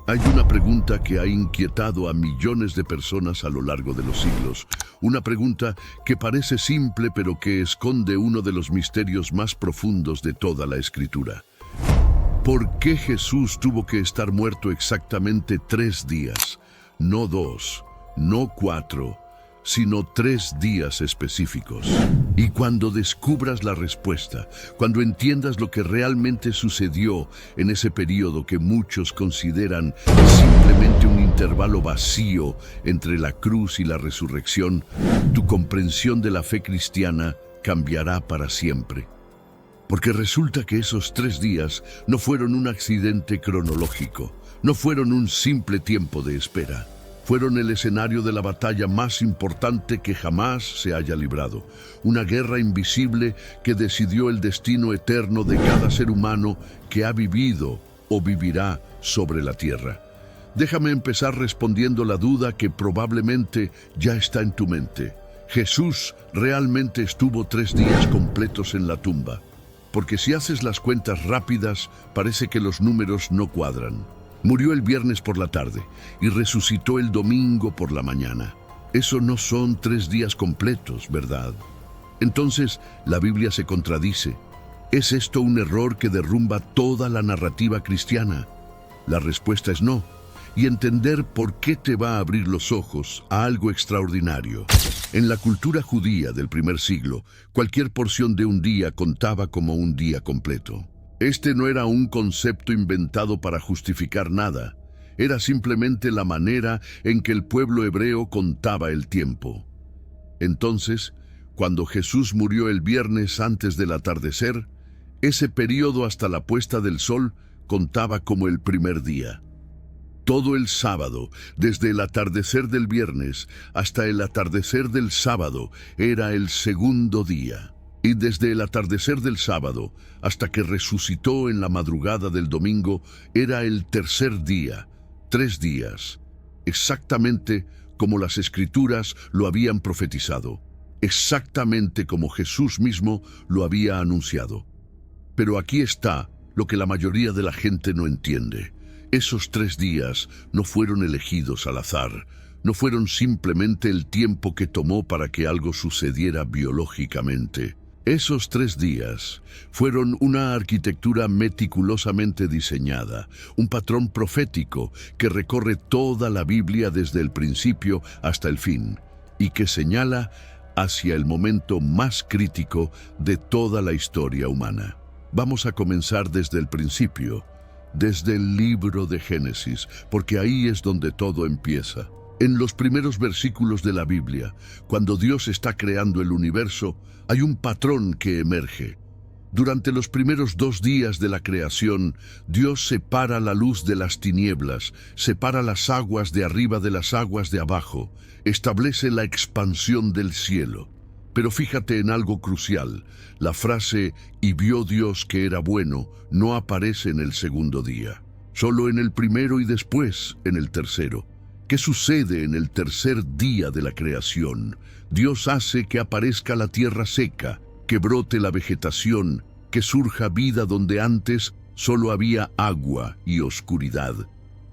Hay una pregunta que ha inquietado a millones de personas a lo largo de los siglos. Una pregunta que parece simple pero que esconde uno de los misterios más profundos de toda la Escritura. ¿Por qué Jesús tuvo que estar muerto exactamente 3 días? No 2, no 4, sino 3 días específicos. Y cuando descubras la respuesta, cuando entiendas lo que realmente sucedió en ese periodo que muchos consideran simplemente un intervalo vacío entre la cruz y la resurrección, tu comprensión de la fe cristiana cambiará para siempre. Porque resulta que esos 3 días no fueron un accidente cronológico, no fueron un simple tiempo de espera. Fueron el escenario de la batalla más importante que jamás se haya librado. Una guerra invisible que decidió el destino eterno de cada ser humano que ha vivido o vivirá sobre la tierra. Déjame empezar respondiendo la duda que probablemente ya está en tu mente. ¿Jesús realmente estuvo 3 días completos en la tumba? Porque si haces las cuentas rápidas, parece que los números no cuadran. Murió el viernes por la tarde y resucitó el domingo por la mañana. Eso no son 3 días completos, ¿verdad? Entonces, la Biblia se contradice. ¿Es esto un error que derrumba toda la narrativa cristiana? La respuesta es no. Y entender por qué te va a abrir los ojos a algo extraordinario. En la cultura judía del primer siglo, cualquier porción de un día contaba como un día completo. Este no era un concepto inventado para justificar nada. Era simplemente la manera en que el pueblo hebreo contaba el tiempo. Entonces, cuando Jesús murió el viernes antes del atardecer, ese periodo hasta la puesta del sol contaba como el primer día. Todo el sábado, desde el atardecer del viernes hasta el atardecer del sábado, era el segundo día. Y desde el atardecer del sábado hasta que resucitó en la madrugada del domingo, era el tercer día, 3 días, exactamente como las Escrituras lo habían profetizado, exactamente como Jesús mismo lo había anunciado. Pero aquí está lo que la mayoría de la gente no entiende. Esos 3 días no fueron elegidos al azar, no fueron simplemente el tiempo que tomó para que algo sucediera biológicamente. Esos 3 días fueron una arquitectura meticulosamente diseñada, un patrón profético que recorre toda la Biblia desde el principio hasta el fin y que señala hacia el momento más crítico de toda la historia humana. Vamos a comenzar desde el principio, desde el libro de Génesis, porque ahí es donde todo empieza. En los primeros versículos de la Biblia, cuando Dios está creando el universo, hay un patrón que emerge. Durante los primeros 2 días de la creación, Dios separa la luz de las tinieblas, separa las aguas de arriba de las aguas de abajo, establece la expansión del cielo. Pero fíjate en algo crucial, la frase «y vio Dios que era bueno» no aparece en el segundo día, solo en el primero y después en el tercero. ¿Qué sucede en el tercer día de la creación? Dios hace que aparezca la tierra seca, que brote la vegetación, que surja vida donde antes solo había agua y oscuridad.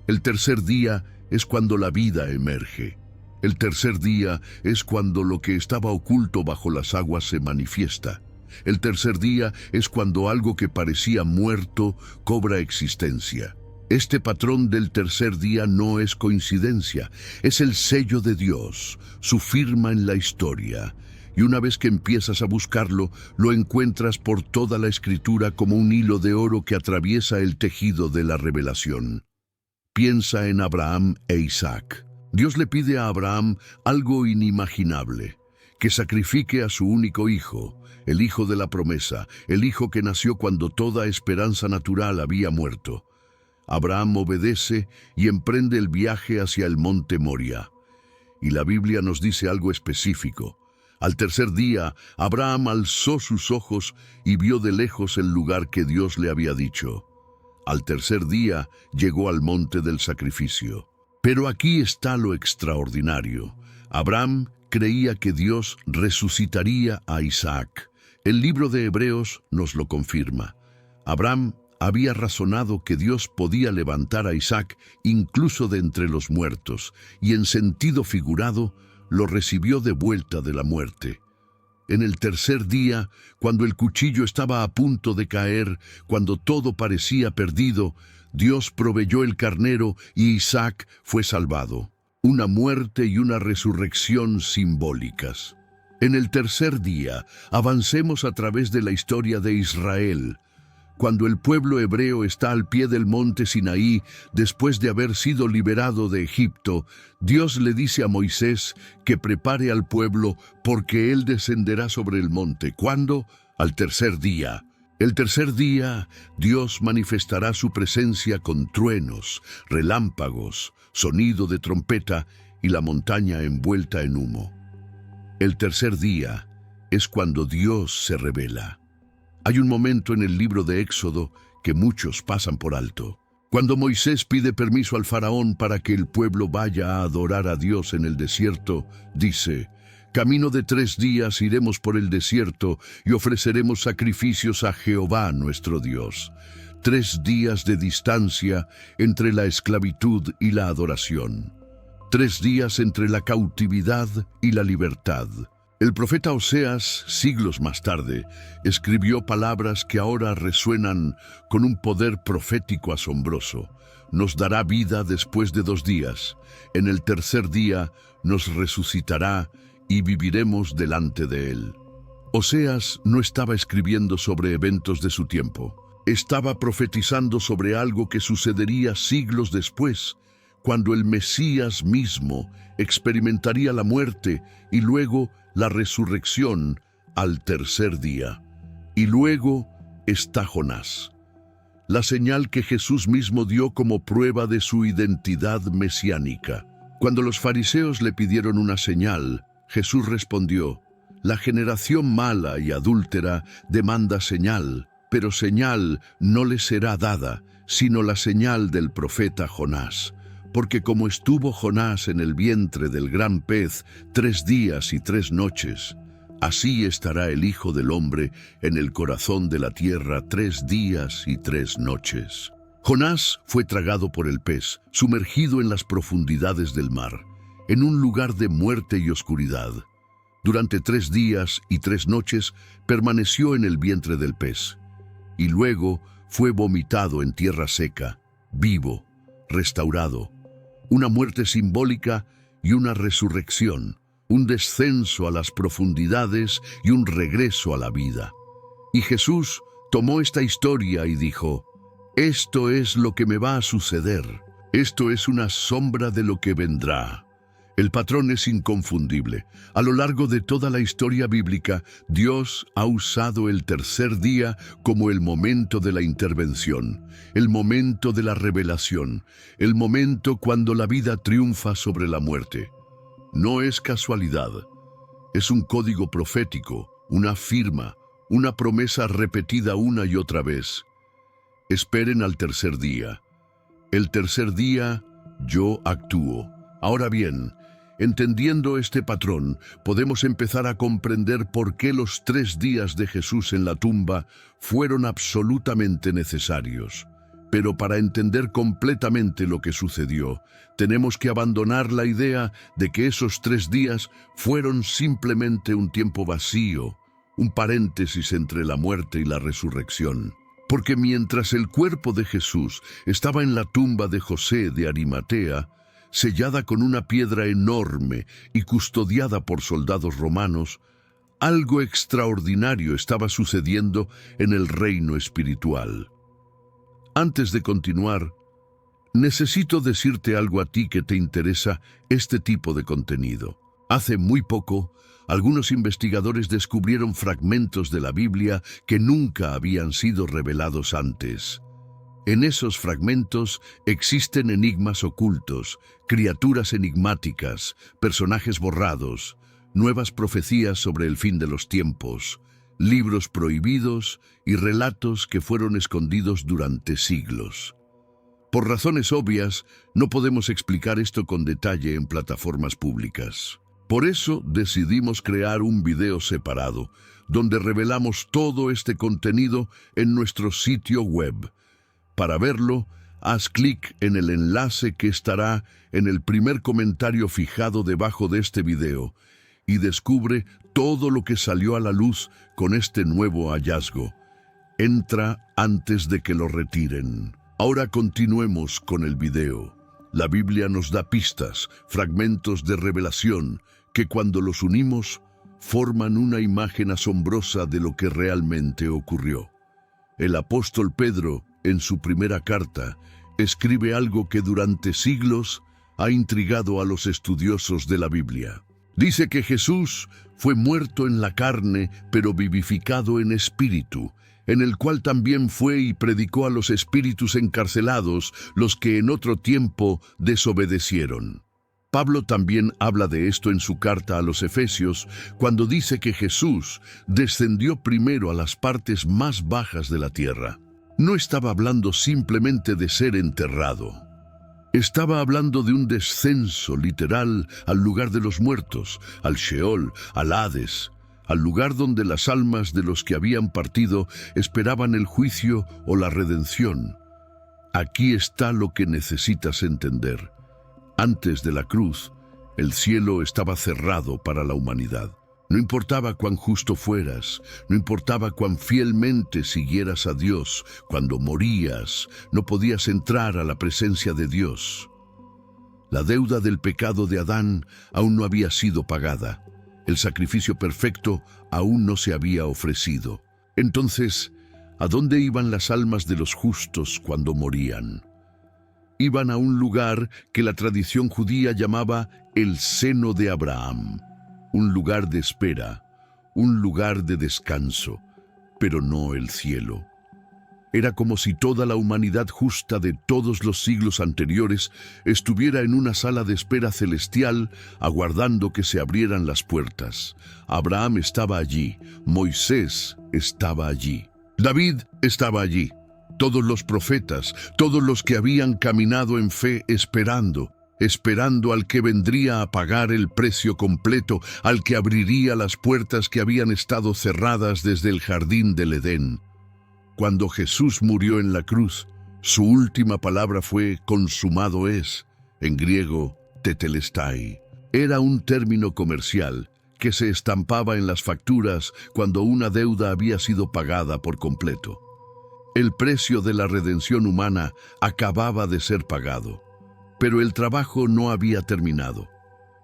El tercer día es cuando la vida emerge. El tercer día es cuando lo que estaba oculto bajo las aguas se manifiesta. El tercer día es cuando algo que parecía muerto cobra existencia. Este patrón del tercer día no es coincidencia, es el sello de Dios, su firma en la historia. Y una vez que empiezas a buscarlo, lo encuentras por toda la Escritura como un hilo de oro que atraviesa el tejido de la revelación. Piensa en Abraham e Isaac. Dios le pide a Abraham algo inimaginable, que sacrifique a su único hijo, el hijo de la promesa, el hijo que nació cuando toda esperanza natural había muerto. Abraham obedece y emprende el viaje hacia el monte Moria. Y la Biblia nos dice algo específico. Al tercer día, Abraham alzó sus ojos y vio de lejos el lugar que Dios le había dicho. Al tercer día, llegó al monte del sacrificio. Pero aquí está lo extraordinario. Abraham creía que Dios resucitaría a Isaac. El libro de Hebreos nos lo confirma. Abraham había razonado que Dios podía levantar a Isaac incluso de entre los muertos, y en sentido figurado, lo recibió de vuelta de la muerte. En el tercer día, cuando el cuchillo estaba a punto de caer, cuando todo parecía perdido, Dios proveyó el carnero y Isaac fue salvado. Una muerte y una resurrección simbólicas. En el tercer día, avancemos a través de la historia de Israel. Cuando el pueblo hebreo está al pie del monte Sinaí, después de haber sido liberado de Egipto, Dios le dice a Moisés que prepare al pueblo porque él descenderá sobre el monte. ¿Cuándo? Al tercer día. El tercer día, Dios manifestará su presencia con truenos, relámpagos, sonido de trompeta y la montaña envuelta en humo. El tercer día es cuando Dios se revela. Hay un momento en el libro de Éxodo que muchos pasan por alto. Cuando Moisés pide permiso al faraón para que el pueblo vaya a adorar a Dios en el desierto, dice: «Camino de 3 días iremos por el desierto y ofreceremos sacrificios a Jehová nuestro Dios». 3 días de distancia entre la esclavitud y la adoración. 3 días entre la cautividad y la libertad. El profeta Oseas, siglos más tarde, escribió palabras que ahora resuenan con un poder profético asombroso. Nos dará vida después de 2 días. En el tercer día nos resucitará y viviremos delante de él. Oseas no estaba escribiendo sobre eventos de su tiempo. Estaba profetizando sobre algo que sucedería siglos después, cuando el Mesías mismo experimentaría la muerte y luego la resurrección al tercer día. Y luego está Jonás, la señal que Jesús mismo dio como prueba de su identidad mesiánica. Cuando los fariseos le pidieron una señal, Jesús respondió: «La generación mala y adúltera demanda señal, pero señal no le será dada, sino la señal del profeta Jonás. Porque como estuvo Jonás en el vientre del gran pez 3 días y 3 noches, así estará el Hijo del Hombre en el corazón de la tierra 3 días y 3 noches». Jonás fue tragado por el pez, sumergido en las profundidades del mar, en un lugar de muerte y oscuridad. Durante 3 días y 3 noches permaneció en el vientre del pez, y luego fue vomitado en tierra seca, vivo, restaurado. Una muerte simbólica y una resurrección, un descenso a las profundidades y un regreso a la vida. Y Jesús tomó esta historia y dijo: «Esto es lo que me va a suceder. Esto es una sombra de lo que vendrá». El patrón es inconfundible. A lo largo de toda la historia bíblica, Dios ha usado el tercer día como el momento de la intervención, el momento de la revelación, el momento cuando la vida triunfa sobre la muerte. No es casualidad. Es un código profético, una firma, una promesa repetida una y otra vez. Esperen al tercer día. El tercer día, yo actúo. Ahora bien, entendiendo este patrón, podemos empezar a comprender por qué los 3 días de Jesús en la tumba fueron absolutamente necesarios. Pero para entender completamente lo que sucedió, tenemos que abandonar la idea de que esos 3 días fueron simplemente un tiempo vacío, un paréntesis entre la muerte y la resurrección. Porque mientras el cuerpo de Jesús estaba en la tumba de José de Arimatea, sellada con una piedra enorme y custodiada por soldados romanos, algo extraordinario estaba sucediendo en el reino espiritual. Antes de continuar, necesito decirte algo a ti que te interesa este tipo de contenido. Hace muy poco, algunos investigadores descubrieron fragmentos de la Biblia que nunca habían sido revelados antes. En esos fragmentos existen enigmas ocultos, criaturas enigmáticas, personajes borrados, nuevas profecías sobre el fin de los tiempos, libros prohibidos y relatos que fueron escondidos durante siglos. Por razones obvias, no podemos explicar esto con detalle en plataformas públicas. Por eso decidimos crear un video separado, donde revelamos todo este contenido en nuestro sitio web, Para verlo, haz clic en el enlace que estará en el primer comentario fijado debajo de este video y descubre todo lo que salió a la luz con este nuevo hallazgo. Entra antes de que lo retiren. Ahora continuemos con el video. La Biblia nos da pistas, fragmentos de revelación, que cuando los unimos, forman una imagen asombrosa de lo que realmente ocurrió. El apóstol Pedro, en su primera carta, escribe algo que durante siglos ha intrigado a los estudiosos de la Biblia. Dice que Jesús fue muerto en la carne, pero vivificado en espíritu, en el cual también fue y predicó a los espíritus encarcelados, los que en otro tiempo desobedecieron. Pablo también habla de esto en su carta a los Efesios, cuando dice que Jesús descendió primero a las partes más bajas de la tierra. No estaba hablando simplemente de ser enterrado. Estaba hablando de un descenso literal al lugar de los muertos, al Sheol, al Hades, al lugar donde las almas de los que habían partido esperaban el juicio o la redención. Aquí está lo que necesitas entender. Antes de la cruz, el cielo estaba cerrado para la humanidad. No importaba cuán justo fueras, no importaba cuán fielmente siguieras a Dios, cuando morías, no podías entrar a la presencia de Dios. La deuda del pecado de Adán aún no había sido pagada. El sacrificio perfecto aún no se había ofrecido. Entonces, ¿a dónde iban las almas de los justos cuando morían? Iban a un lugar que la tradición judía llamaba el seno de Abraham, un lugar de espera, un lugar de descanso, pero no el cielo. Era como si toda la humanidad justa de todos los siglos anteriores estuviera en una sala de espera celestial, aguardando que se abrieran las puertas. Abraham estaba allí, Moisés estaba allí, David estaba allí, todos los profetas, todos los que habían caminado en fe esperando al que vendría a pagar el precio completo, al que abriría las puertas que habían estado cerradas desde el jardín del Edén. Cuando Jesús murió en la cruz, su última palabra fue consumado es, en griego tetelestai. Era un término comercial que se estampaba en las facturas cuando una deuda había sido pagada por completo. El precio de la redención humana acababa de ser pagado. Pero el trabajo no había terminado,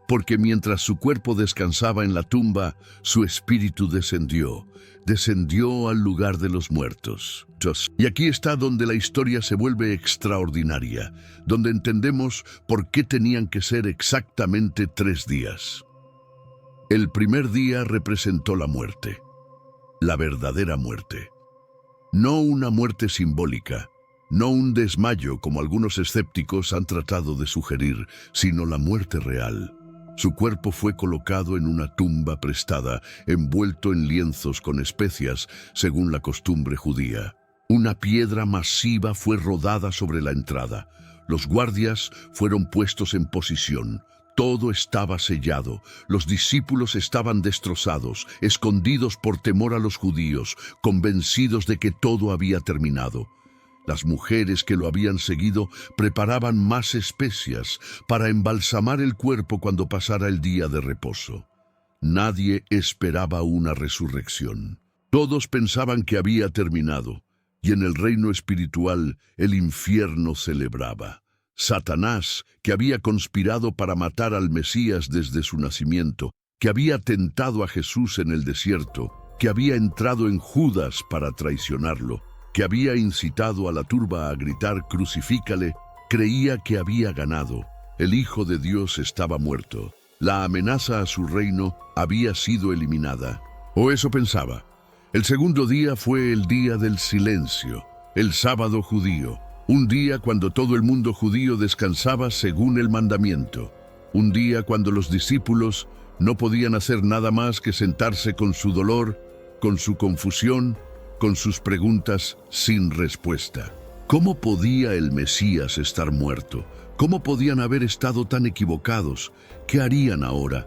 porque mientras su cuerpo descansaba en la tumba, su espíritu descendió al lugar de los muertos. Y aquí está donde la historia se vuelve extraordinaria, donde entendemos por qué tenían que ser exactamente 3 días. El primer día representó la muerte, la verdadera muerte. No una muerte simbólica, no un desmayo como algunos escépticos han tratado de sugerir, sino la muerte real. Su cuerpo fue colocado en una tumba prestada, envuelto en lienzos con especias, según la costumbre judía. Una piedra masiva fue rodada sobre la entrada. Los guardias fueron puestos en posición. Todo estaba sellado. Los discípulos estaban destrozados, escondidos por temor a los judíos, convencidos de que todo había terminado. Las mujeres que lo habían seguido preparaban más especias para embalsamar el cuerpo cuando pasara el día de reposo. Nadie esperaba una resurrección. Todos pensaban que había terminado, y en el reino espiritual el infierno celebraba. Satanás, que había conspirado para matar al Mesías desde su nacimiento, que había tentado a Jesús en el desierto, que había entrado en Judas para traicionarlo, que había incitado a la turba a gritar «Crucifícale», creía que había ganado. El Hijo de Dios estaba muerto. La amenaza a su reino había sido eliminada. O eso pensaba. El segundo día fue el día del silencio, el sábado judío. Un día cuando todo el mundo judío descansaba según el mandamiento. Un día cuando los discípulos no podían hacer nada más que sentarse con su dolor, con su confusión, con sus preguntas sin respuesta. ¿Cómo podía el Mesías estar muerto? ¿Cómo podían haber estado tan equivocados? ¿Qué harían ahora?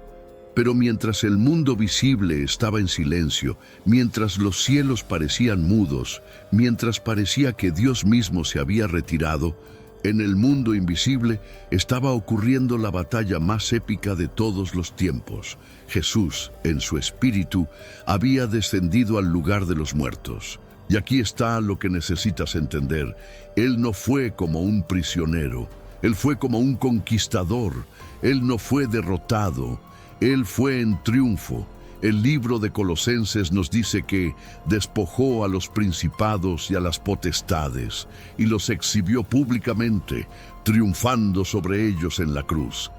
Pero mientras el mundo visible estaba en silencio, mientras los cielos parecían mudos, mientras parecía que Dios mismo se había retirado, en el mundo invisible estaba ocurriendo la batalla más épica de todos los tiempos. Jesús, en su espíritu, había descendido al lugar de los muertos. Y aquí está lo que necesitas entender. Él no fue como un prisionero, Él fue como un conquistador, Él no fue derrotado, Él fue en triunfo. El libro de Colosenses nos dice que despojó a los principados y a las potestades y los exhibió públicamente, triunfando sobre ellos en la cruz.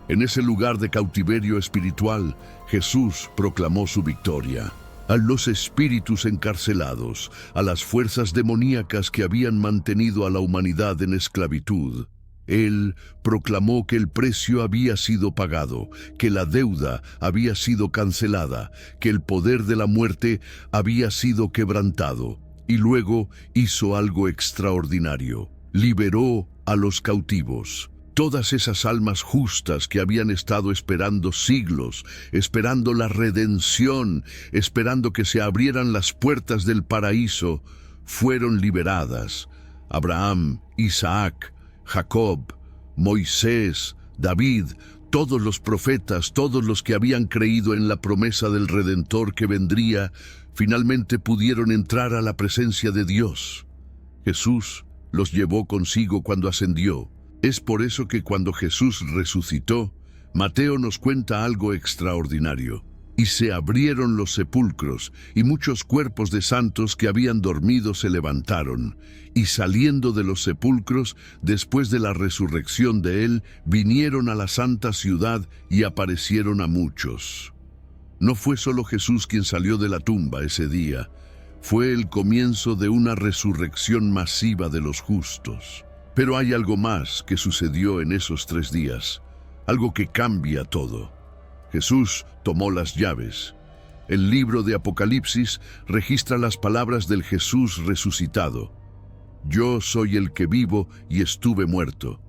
En ese lugar de cautiverio espiritual, Jesús proclamó su victoria. A los espíritus encarcelados, a las fuerzas demoníacas que habían mantenido a la humanidad en esclavitud, Él proclamó que el precio había sido pagado, que la deuda había sido cancelada, que el poder de la muerte había sido quebrantado, y luego hizo algo extraordinario. Liberó a los cautivos. Todas esas almas justas que habían estado esperando siglos, esperando la redención, esperando que se abrieran las puertas del paraíso, fueron liberadas. Abraham, Isaac, Jacob, Moisés, David, todos los profetas, todos los que habían creído en la promesa del Redentor que vendría, finalmente pudieron entrar a la presencia de Dios. Jesús los llevó consigo cuando ascendió. Es por eso que cuando Jesús resucitó, Mateo nos cuenta algo extraordinario. Y se abrieron los sepulcros, y muchos cuerpos de santos que habían dormido se levantaron, y saliendo de los sepulcros, después de la resurrección de Él, vinieron a la santa ciudad y aparecieron a muchos. No fue solo Jesús quien salió de la tumba ese día, fue el comienzo de una resurrección masiva de los justos. Pero hay algo más que sucedió en esos 3 días, algo que cambia todo. Jesús tomó las llaves. El libro de Apocalipsis registra las palabras del Jesús resucitado. Yo soy el que vivo y estuve muerto,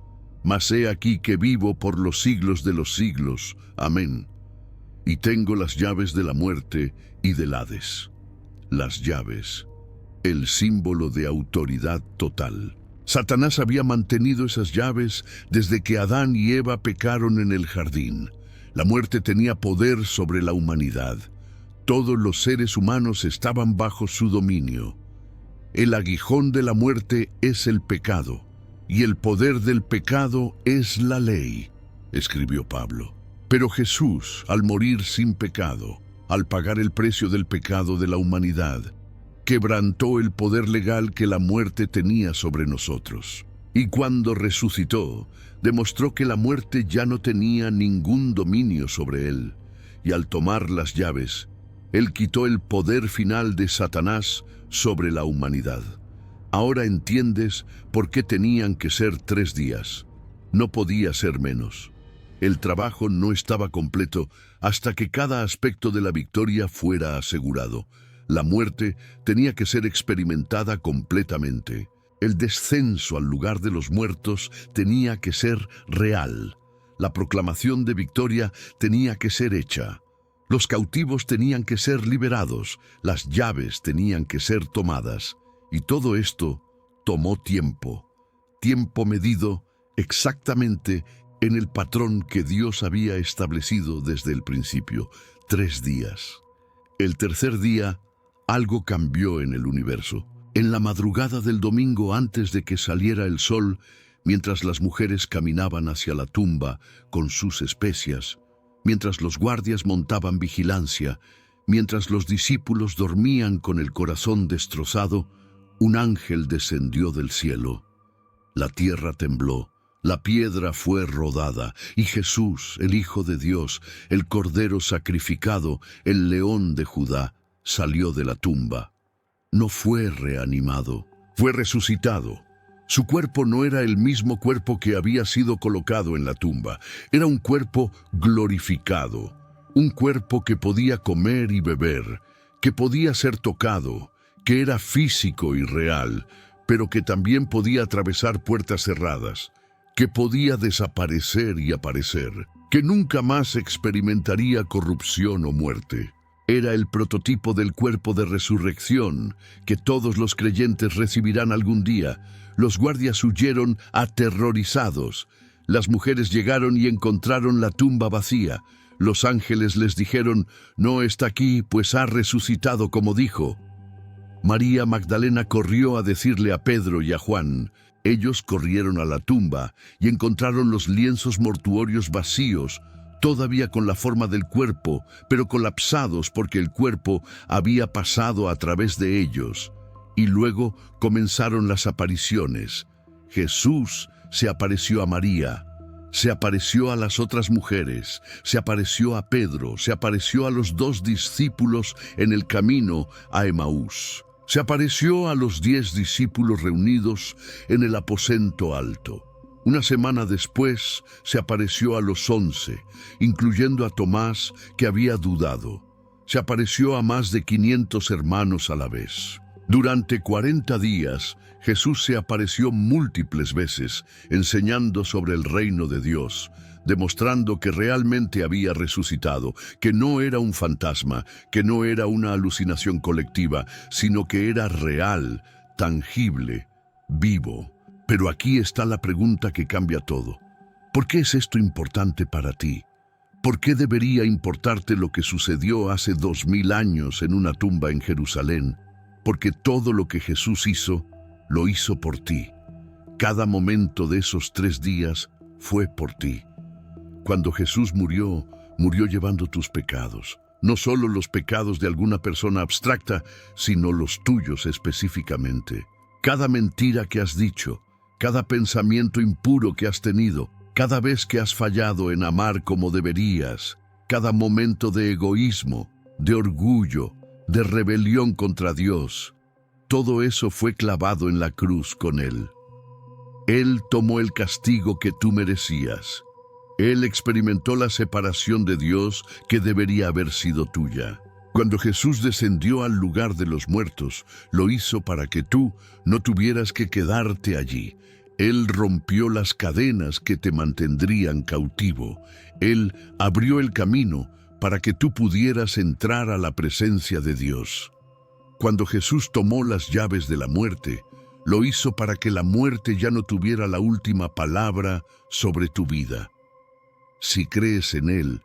mas he aquí que vivo por los siglos de los siglos. Amén. Y tengo las llaves de la muerte y del Hades. Las llaves, el símbolo de autoridad total. Satanás había mantenido esas llaves desde que Adán y Eva pecaron en el jardín. La muerte tenía poder sobre la humanidad. Todos los seres humanos estaban bajo su dominio. El aguijón de la muerte es el pecado, y el poder del pecado es la ley, escribió Pablo. Pero Jesús, al morir sin pecado, al pagar el precio del pecado de la humanidad, quebrantó el poder legal que la muerte tenía sobre nosotros. Y cuando resucitó, demostró que la muerte ya no tenía ningún dominio sobre él. Y al tomar las llaves, él quitó el poder final de Satanás sobre la humanidad. Ahora entiendes por qué tenían que ser 3 días. No podía ser menos. El trabajo no estaba completo hasta que cada aspecto de la victoria fuera asegurado. La muerte tenía que ser experimentada completamente. El descenso al lugar de los muertos tenía que ser real. La proclamación de victoria tenía que ser hecha. Los cautivos tenían que ser liberados. Las llaves tenían que ser tomadas. Y todo esto tomó tiempo. Tiempo medido exactamente en el patrón que Dios había establecido desde el principio. 3 días. El tercer día, algo cambió en el universo. En la madrugada del domingo antes de que saliera el sol, mientras las mujeres caminaban hacia la tumba con sus especias, mientras los guardias montaban vigilancia, mientras los discípulos dormían con el corazón destrozado, un ángel descendió del cielo. La tierra tembló, la piedra fue rodada, y Jesús, el Hijo de Dios, el Cordero sacrificado, el León de Judá, salió de la tumba. No fue reanimado, fue resucitado. Su cuerpo no era el mismo cuerpo que había sido colocado en la tumba. Era un cuerpo glorificado, un cuerpo que podía comer y beber, que podía ser tocado, que era físico y real, pero que también podía atravesar puertas cerradas, que podía desaparecer y aparecer. que nunca más experimentaría corrupción o muerte. Era el prototipo del cuerpo de resurrección que todos los creyentes recibirán algún día. Los guardias huyeron aterrorizados. Las mujeres llegaron y encontraron la tumba vacía. Los ángeles les dijeron: no está aquí, pues ha resucitado como dijo. María Magdalena corrió a decirle a Pedro y a Juan. Ellos corrieron a la tumba y encontraron los lienzos mortuorios vacíos, todavía con la forma del cuerpo, pero colapsados porque el cuerpo había pasado a través de ellos. Y luego comenzaron las apariciones. Jesús se apareció a María, se apareció a las otras mujeres, se apareció a Pedro, se apareció a los 2 discípulos en el camino a Emaús. Se apareció a los 10 discípulos reunidos en el aposento alto. Una semana después se apareció a los 11, incluyendo a Tomás, que había dudado. Se apareció a más de 500 hermanos a la vez. Durante 40 días, Jesús se apareció múltiples veces, enseñando sobre el reino de Dios, demostrando que realmente había resucitado, que no era un fantasma, que no era una alucinación colectiva, sino que era real, tangible, vivo. Pero aquí está la pregunta que cambia todo. ¿Por qué es esto importante para ti? ¿Por qué debería importarte lo que sucedió hace 2000 años en una tumba en Jerusalén? Porque todo lo que Jesús hizo, lo hizo por ti. Cada momento de esos 3 días fue por ti. Cuando Jesús murió, murió llevando tus pecados. No solo los pecados de alguna persona abstracta, sino los tuyos específicamente. Cada mentira que has dicho, cada pensamiento impuro que has tenido, cada vez que has fallado en amar como deberías, cada momento de egoísmo, de orgullo, de rebelión contra Dios, todo eso fue clavado en la cruz con Él. Él tomó el castigo que tú merecías. Él experimentó la separación de Dios que debería haber sido tuya. Cuando Jesús descendió al lugar de los muertos, lo hizo para que tú no tuvieras que quedarte allí. Él rompió las cadenas que te mantendrían cautivo. Él abrió el camino para que tú pudieras entrar a la presencia de Dios. Cuando Jesús tomó las llaves de la muerte, lo hizo para que la muerte ya no tuviera la última palabra sobre tu vida. Si crees en Él,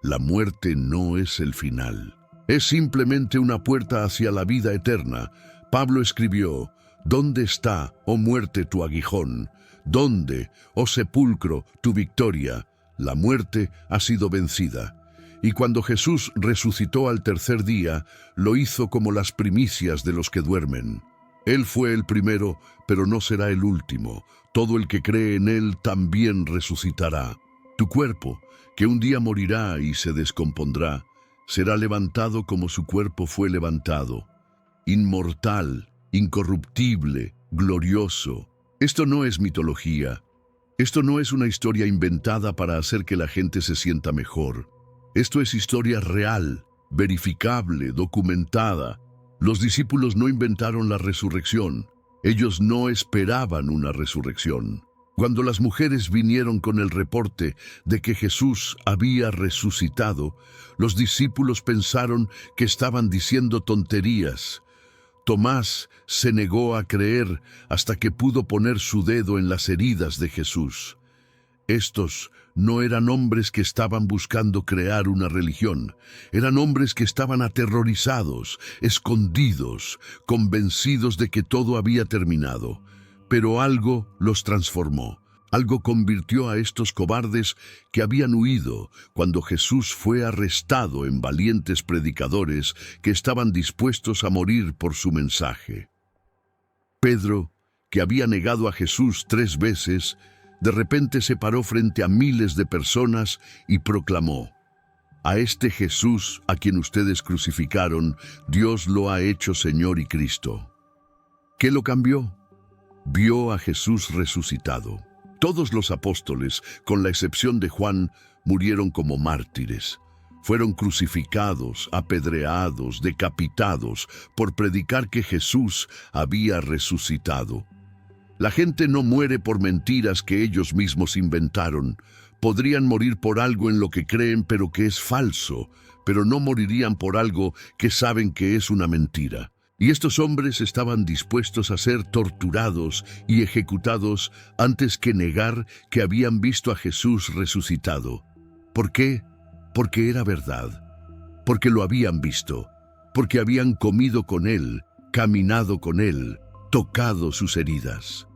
la muerte no es el final. Es simplemente una puerta hacia la vida eterna. Pablo escribió: ¿dónde está, oh muerte, tu aguijón? ¿Dónde, oh sepulcro, tu victoria? La muerte ha sido vencida. Y cuando Jesús resucitó al tercer día, lo hizo como las primicias de los que duermen. Él fue el primero, pero no será el último. Todo el que cree en Él también resucitará. Tu cuerpo, que un día morirá y se descompondrá, será levantado como su cuerpo fue levantado. Inmortal, incorruptible, glorioso. Esto no es mitología. Esto no es una historia inventada para hacer que la gente se sienta mejor. Esto es historia real, verificable, documentada. Los discípulos no inventaron la resurrección. Ellos no esperaban una resurrección. Cuando las mujeres vinieron con el reporte de que Jesús había resucitado, los discípulos pensaron que estaban diciendo tonterías. Tomás se negó a creer hasta que pudo poner su dedo en las heridas de Jesús. Estos no eran hombres que estaban buscando crear una religión. Eran hombres que estaban aterrorizados, escondidos, convencidos de que todo había terminado. Pero algo los transformó. Algo convirtió a estos cobardes que habían huido cuando Jesús fue arrestado en valientes predicadores que estaban dispuestos a morir por su mensaje. Pedro, que había negado a Jesús 3 veces, de repente se paró frente a miles de personas y proclamó: a este Jesús a quien ustedes crucificaron, Dios lo ha hecho Señor y Cristo. ¿Qué lo cambió? Vio a Jesús resucitado. Todos los apóstoles, con la excepción de Juan, murieron como mártires. Fueron crucificados, apedreados, decapitados por predicar que Jesús había resucitado. La gente no muere por mentiras que ellos mismos inventaron, Podrían morir por algo en lo que creen pero que es falso, pero no morirían por algo que saben que es una mentira. Y estos hombres estaban dispuestos a ser torturados y ejecutados antes que negar que habían visto a Jesús resucitado. ¿Por qué? Porque era verdad. Porque lo habían visto. Porque habían comido con Él, caminado con Él, tocado sus heridas.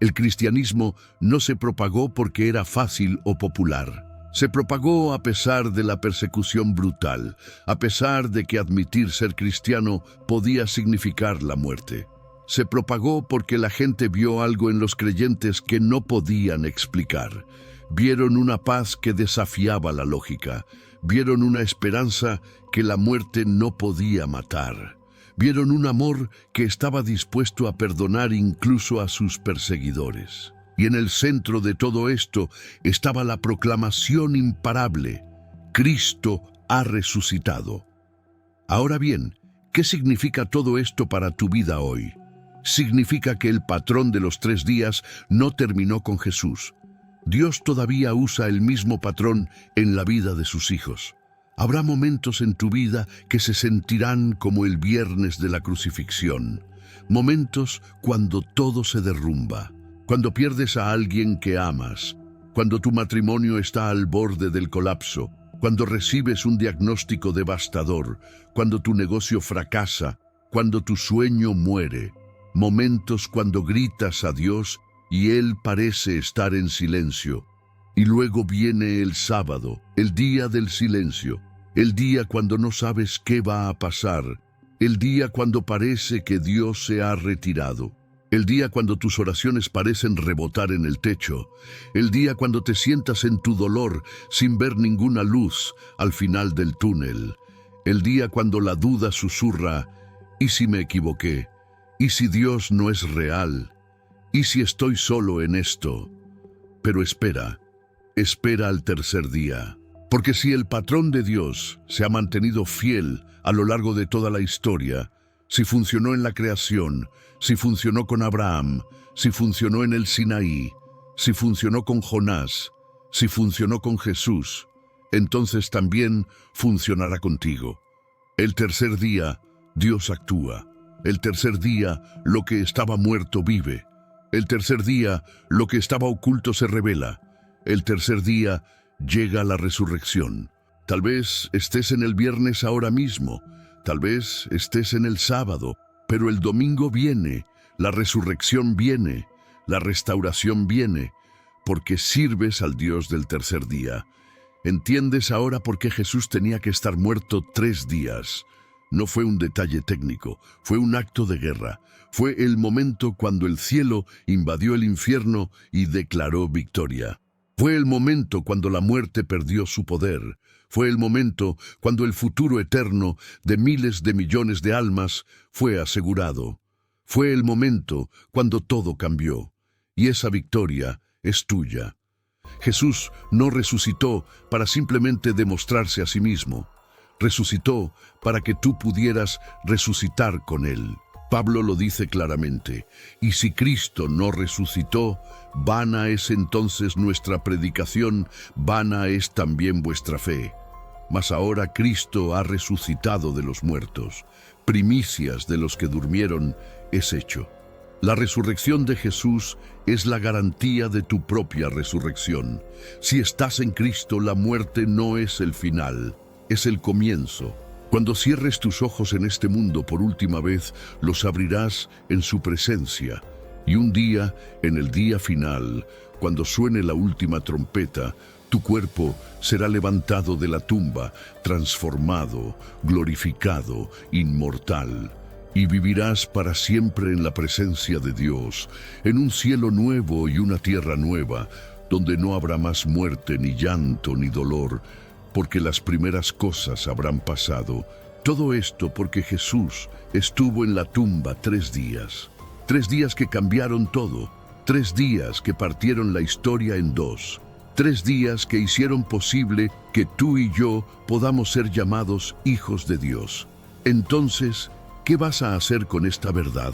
El cristianismo no se propagó porque era fácil o popular. Se propagó a pesar de la persecución brutal, a pesar de que admitir ser cristiano podía significar la muerte. Se propagó porque la gente vio algo en los creyentes que no podían explicar. Vieron una paz que desafiaba la lógica. Vieron una esperanza que la muerte no podía matar. Vieron un amor que estaba dispuesto a perdonar incluso a sus perseguidores. Y en el centro de todo esto estaba la proclamación imparable: Cristo ha resucitado. Ahora bien, ¿qué significa todo esto para tu vida hoy? Significa que el patrón de los 3 días no terminó con Jesús. Dios todavía usa el mismo patrón en la vida de sus hijos. Habrá momentos en tu vida que se sentirán como el viernes de la crucifixión. Momentos cuando todo se derrumba. Cuando pierdes a alguien que amas, cuando tu matrimonio está al borde del colapso, cuando recibes un diagnóstico devastador, cuando tu negocio fracasa, cuando tu sueño muere, momentos cuando gritas a Dios y Él parece estar en silencio. Y luego viene el sábado, el día del silencio, el día cuando no sabes qué va a pasar, el día cuando parece que Dios se ha retirado. El día cuando tus oraciones parecen rebotar en el techo, el día cuando te sientas en tu dolor sin ver ninguna luz al final del túnel, el día cuando la duda susurra: ¿y si me equivoqué? ¿Y si Dios no es real? ¿Y si estoy solo en esto? Pero espera al tercer día, porque si el patrón de Dios se ha mantenido fiel a lo largo de toda la historia, si funcionó en la creación, si funcionó con Abraham, si funcionó en el Sinaí, si funcionó con Jonás, si funcionó con Jesús, entonces también funcionará contigo. El tercer día, Dios actúa. El tercer día, lo que estaba muerto vive. El tercer día, lo que estaba oculto se revela. El tercer día, llega la resurrección. Tal vez estés en el viernes ahora mismo. Tal vez estés en el sábado, pero el domingo viene, la resurrección viene, la restauración viene, porque sirves al Dios del tercer día. ¿Entiendes ahora por qué Jesús tenía que estar muerto 3 días? No fue un detalle técnico, fue un acto de guerra. Fue el momento cuando el cielo invadió el infierno y declaró victoria. Fue el momento cuando la muerte perdió su poder. Fue el momento cuando el futuro eterno de miles de millones de almas fue asegurado. Fue el momento cuando todo cambió. Y esa victoria es tuya. Jesús no resucitó para simplemente demostrarse a sí mismo. Resucitó para que tú pudieras resucitar con Él. Pablo lo dice claramente: y si Cristo no resucitó, vana es entonces nuestra predicación, vana es también vuestra fe. Mas ahora Cristo ha resucitado de los muertos, primicias de los que durmieron es hecho. La resurrección de Jesús es la garantía de tu propia resurrección. Si estás en Cristo, la muerte no es el final, es el comienzo. Cuando cierres tus ojos en este mundo por última vez, los abrirás en su presencia. Y un día, en el día final, cuando suene la última trompeta, tu cuerpo será levantado de la tumba, transformado, glorificado, inmortal. Y vivirás para siempre en la presencia de Dios, en un cielo nuevo y una tierra nueva, donde no habrá más muerte, ni llanto, ni dolor, porque las primeras cosas habrán pasado. Todo esto porque Jesús estuvo en la tumba 3 días. 3 días que cambiaron todo. 3 días que partieron la historia en 2. 3 días que hicieron posible que tú y yo podamos ser llamados hijos de Dios. Entonces, ¿qué vas a hacer con esta verdad?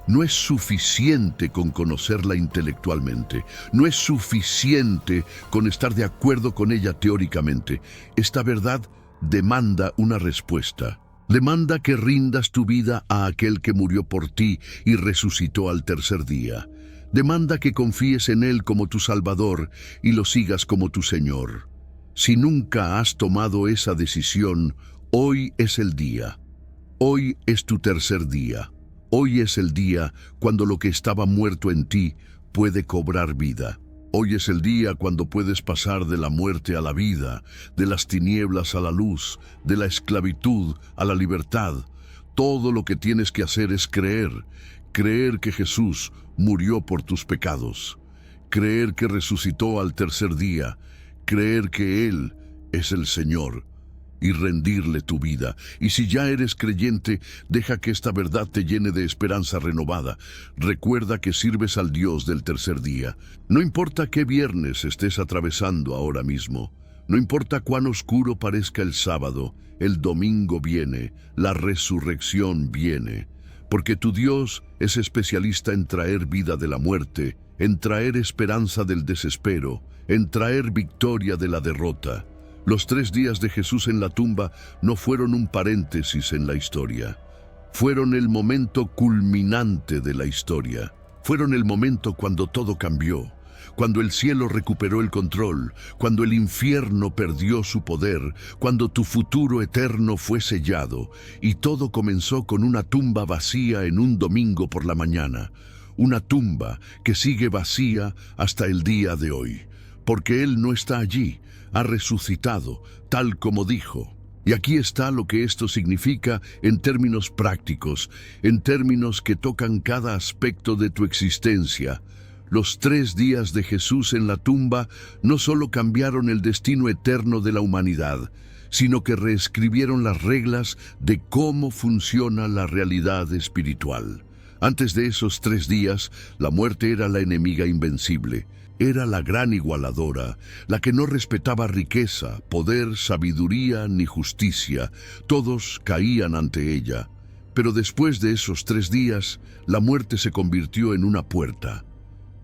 No es suficiente con conocerla intelectualmente. No es suficiente con estar de acuerdo con ella teóricamente. Esta verdad demanda una respuesta. Demanda que rindas tu vida a aquel que murió por ti y resucitó al tercer día. Demanda que confíes en Él como tu Salvador y lo sigas como tu Señor. Si nunca has tomado esa decisión, hoy es el día. Hoy es tu tercer día. Hoy es el día cuando lo que estaba muerto en ti puede cobrar vida. Hoy es el día cuando puedes pasar de la muerte a la vida, de las tinieblas a la luz, de la esclavitud a la libertad. Todo lo que tienes que hacer es creer que Jesús murió por tus pecados, creer que resucitó al tercer día, creer que Él es el Señor y rendirle tu vida. Y si ya eres creyente, deja que esta verdad te llene de esperanza renovada. Recuerda que sirves al Dios del tercer día. No importa qué viernes estés atravesando ahora mismo, no importa cuán oscuro parezca el sábado, el domingo viene, la resurrección viene, porque tu Dios es especialista en traer vida de la muerte, en traer esperanza del desespero, en traer victoria de la derrota. Los 3 días de Jesús en la tumba no fueron un paréntesis en la historia. Fueron el momento culminante de la historia. Fueron el momento cuando todo cambió, cuando el cielo recuperó el control, cuando el infierno perdió su poder, cuando tu futuro eterno fue sellado, y todo comenzó con una tumba vacía en un domingo por la mañana. Una tumba que sigue vacía hasta el día de hoy, porque Él no está allí. Ha resucitado, tal como dijo. Y aquí está lo que esto significa en términos prácticos, en términos que tocan cada aspecto de tu existencia. Los 3 días de Jesús en la tumba no solo cambiaron el destino eterno de la humanidad, sino que reescribieron las reglas de cómo funciona la realidad espiritual. Antes de esos 3 días, la muerte era la enemiga invencible. Era la gran igualadora, la que no respetaba riqueza, poder, sabiduría ni justicia. Todos caían ante ella. Pero después de esos 3 días, la muerte se convirtió en una puerta,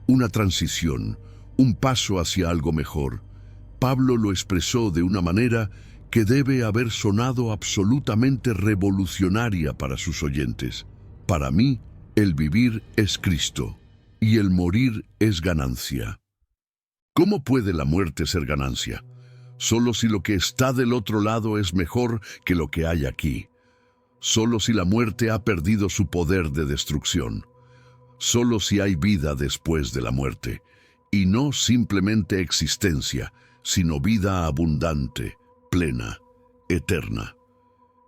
una transición, un paso hacia algo mejor. Pablo lo expresó de una manera que debe haber sonado absolutamente revolucionaria para sus oyentes. Para mí, el vivir es Cristo y el morir es ganancia. ¿Cómo puede la muerte ser ganancia? Solo si lo que está del otro lado es mejor que lo que hay aquí. Solo si la muerte ha perdido su poder de destrucción. Solo si hay vida después de la muerte. Y no simplemente existencia, sino vida abundante, plena, eterna.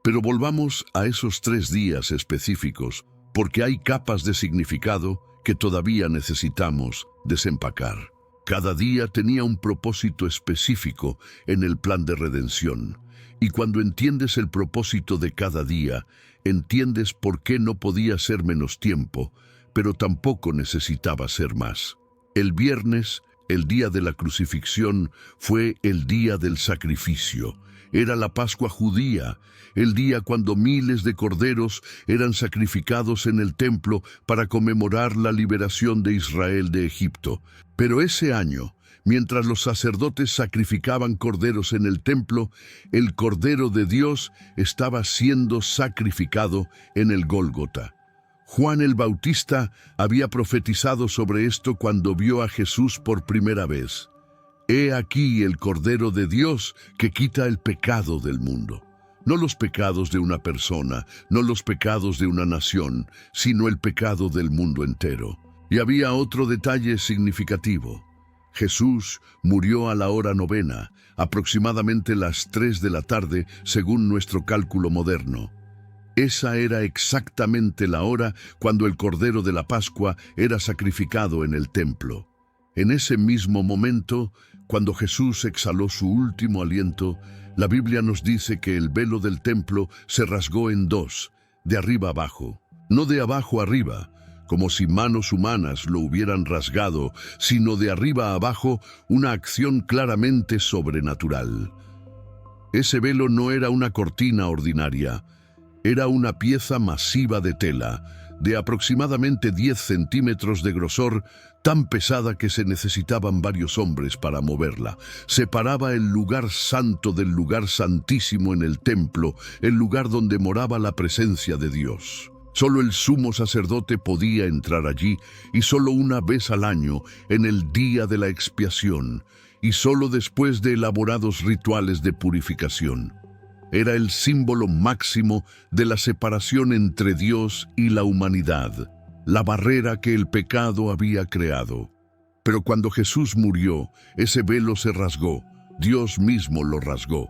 Pero volvamos a esos 3 días específicos, porque hay capas de significado que todavía necesitamos desempacar. Cada día tenía un propósito específico en el plan de redención. Y cuando entiendes el propósito de cada día, entiendes por qué no podía ser menos tiempo, pero tampoco necesitaba ser más. El viernes, el día de la crucifixión, fue el día del sacrificio. Era la Pascua judía, el día cuando miles de corderos eran sacrificados en el templo para conmemorar la liberación de Israel de Egipto. Pero ese año, mientras los sacerdotes sacrificaban corderos en el templo, el Cordero de Dios estaba siendo sacrificado en el Gólgota. Juan el Bautista había profetizado sobre esto cuando vio a Jesús por primera vez. He aquí el Cordero de Dios que quita el pecado del mundo. No los pecados de una persona, no los pecados de una nación, sino el pecado del mundo entero. Y había otro detalle significativo. Jesús murió a la hora 9, aproximadamente las 3 de la tarde, según nuestro cálculo moderno. Esa era exactamente la hora cuando el Cordero de la Pascua era sacrificado en el templo. En ese mismo momento, cuando Jesús exhaló su último aliento, la Biblia nos dice que el velo del templo se rasgó en 2, de arriba abajo. No de abajo arriba, como si manos humanas lo hubieran rasgado, sino de arriba abajo, una acción claramente sobrenatural. Ese velo no era una cortina ordinaria, era una pieza masiva de tela, de aproximadamente 10 centímetros de grosor, tan pesada que se necesitaban varios hombres para moverla. Separaba el lugar santo del lugar santísimo en el templo, el lugar donde moraba la presencia de Dios. Solo el sumo sacerdote podía entrar allí, y solo una vez al año, en el día de la expiación, y solo después de elaborados rituales de purificación. Era el símbolo máximo de la separación entre Dios y la humanidad, la barrera que el pecado había creado. Pero cuando Jesús murió, ese velo se rasgó, Dios mismo lo rasgó.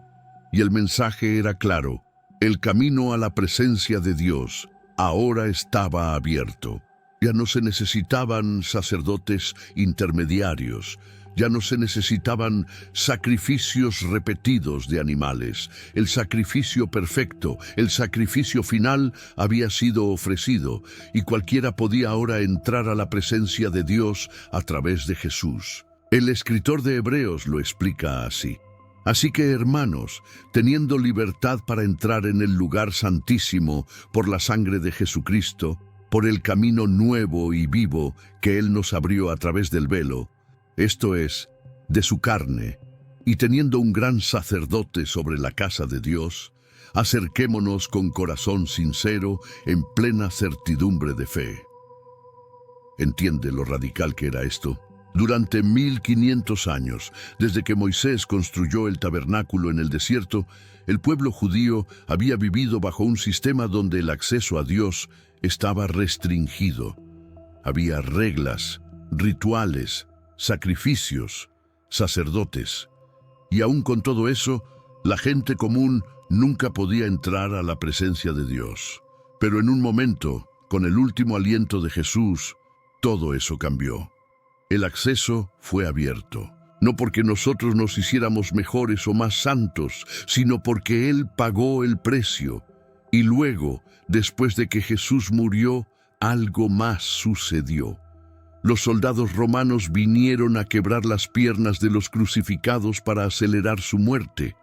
Y el mensaje era claro: el camino a la presencia de Dios ahora estaba abierto. Ya no se necesitaban sacerdotes intermediarios, ya no se necesitaban sacrificios repetidos de animales. El sacrificio perfecto, el sacrificio final había sido ofrecido, y cualquiera podía ahora entrar a la presencia de Dios a través de Jesús. El escritor de Hebreos lo explica así: así que, hermanos, teniendo libertad para entrar en el lugar santísimo por la sangre de Jesucristo, por el camino nuevo y vivo que Él nos abrió a través del velo, esto es, de su carne, y teniendo un gran sacerdote sobre la casa de Dios, acerquémonos con corazón sincero, en plena certidumbre de fe. ¿Entiende lo radical que era esto? Durante 1500 años, desde que Moisés construyó el tabernáculo en el desierto, el pueblo judío había vivido bajo un sistema donde el acceso a Dios estaba restringido. Había reglas, rituales, sacrificios, sacerdotes. Y aún con todo eso, la gente común nunca podía entrar a la presencia de Dios. Pero en un momento, con el último aliento de Jesús, todo eso cambió. El acceso fue abierto, no porque nosotros nos hiciéramos mejores o más santos, sino porque Él pagó el precio. Y luego, después de que Jesús murió, algo más sucedió. Los soldados romanos vinieron a quebrar las piernas de los crucificados para acelerar su muerte,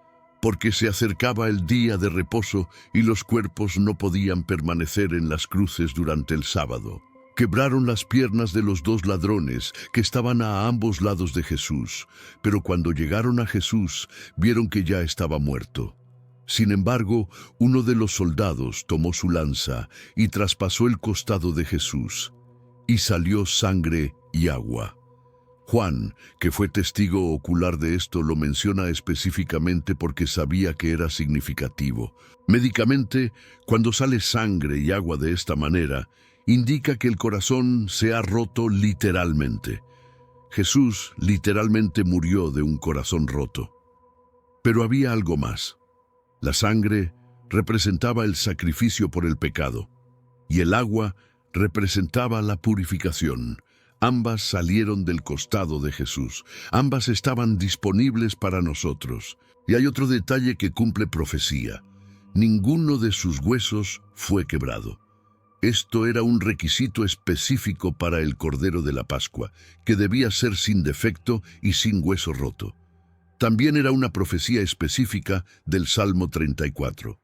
porque se acercaba el día de reposo y los cuerpos no podían permanecer en las cruces durante el sábado. Quebraron las piernas de los dos ladrones que estaban a ambos lados de Jesús, pero cuando llegaron a Jesús, vieron que ya estaba muerto. Sin embargo, uno de los soldados tomó su lanza y traspasó el costado de Jesús, y salió sangre y agua. Juan, que fue testigo ocular de esto, lo menciona específicamente porque sabía que era significativo. Médicamente, cuando sale sangre y agua de esta manera, indica que el corazón se ha roto literalmente. Jesús literalmente murió de un corazón roto. Pero había algo más. La sangre representaba el sacrificio por el pecado, y el agua representaba la purificación. Ambas salieron del costado de Jesús. Ambas estaban disponibles para nosotros. Y hay otro detalle que cumple profecía: ninguno de sus huesos fue quebrado. Esto era un requisito específico para el Cordero de la Pascua, que debía ser sin defecto y sin hueso roto. También era una profecía específica del Salmo 34.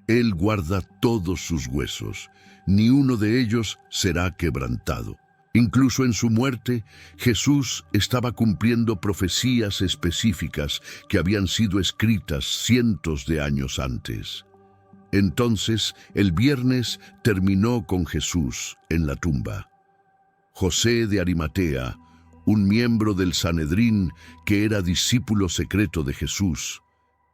Él guarda todos sus huesos, ni uno de ellos será quebrantado. Incluso en su muerte, Jesús estaba cumpliendo profecías específicas que habían sido escritas cientos de años antes. Entonces, el viernes terminó con Jesús en la tumba. José de Arimatea, un miembro del Sanedrín que era discípulo secreto de Jesús,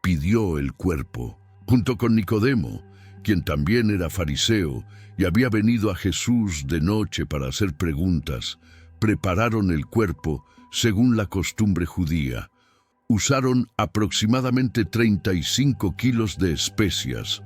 pidió el cuerpo, junto con Nicodemo, quien también era fariseo y había venido a Jesús de noche para hacer preguntas. Prepararon el cuerpo según la costumbre judía. Usaron aproximadamente 35 kilos de especias,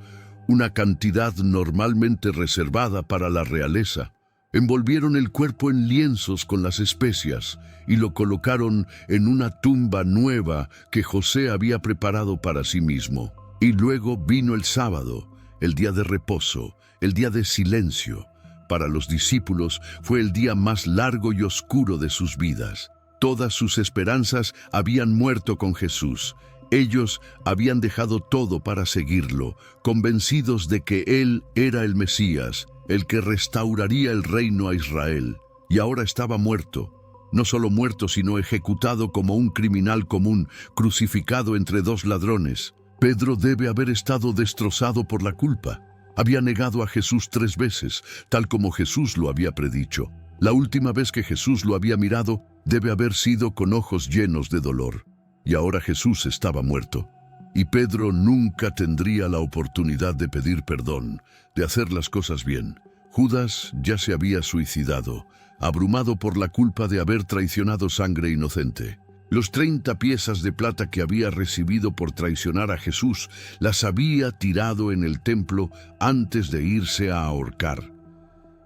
una cantidad normalmente reservada para la realeza. Envolvieron el cuerpo en lienzos con las especias y lo colocaron en una tumba nueva que José había preparado para sí mismo. Y luego vino el sábado, el día de reposo, el día de silencio. Para los discípulos fue el día más largo y oscuro de sus vidas. Todas sus esperanzas habían muerto con Jesús, Ellos habían dejado todo para seguirlo, convencidos de que Él era el Mesías, el que restauraría el reino a Israel. Y ahora estaba muerto. No solo muerto, sino ejecutado como un criminal común, crucificado entre dos ladrones. Pedro debe haber estado destrozado por la culpa. Había negado a Jesús 3 veces, tal como Jesús lo había predicho. La última vez que Jesús lo había mirado debe haber sido con ojos llenos de dolor. Y ahora Jesús estaba muerto. Y Pedro nunca tendría la oportunidad de pedir perdón, de hacer las cosas bien. Judas ya se había suicidado, abrumado por la culpa de haber traicionado sangre inocente. Los 30 piezas de plata que había recibido por traicionar a Jesús las había tirado en el templo antes de irse a ahorcar.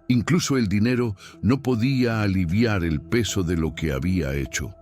Incluso el dinero no podía aliviar el peso de lo que había hecho.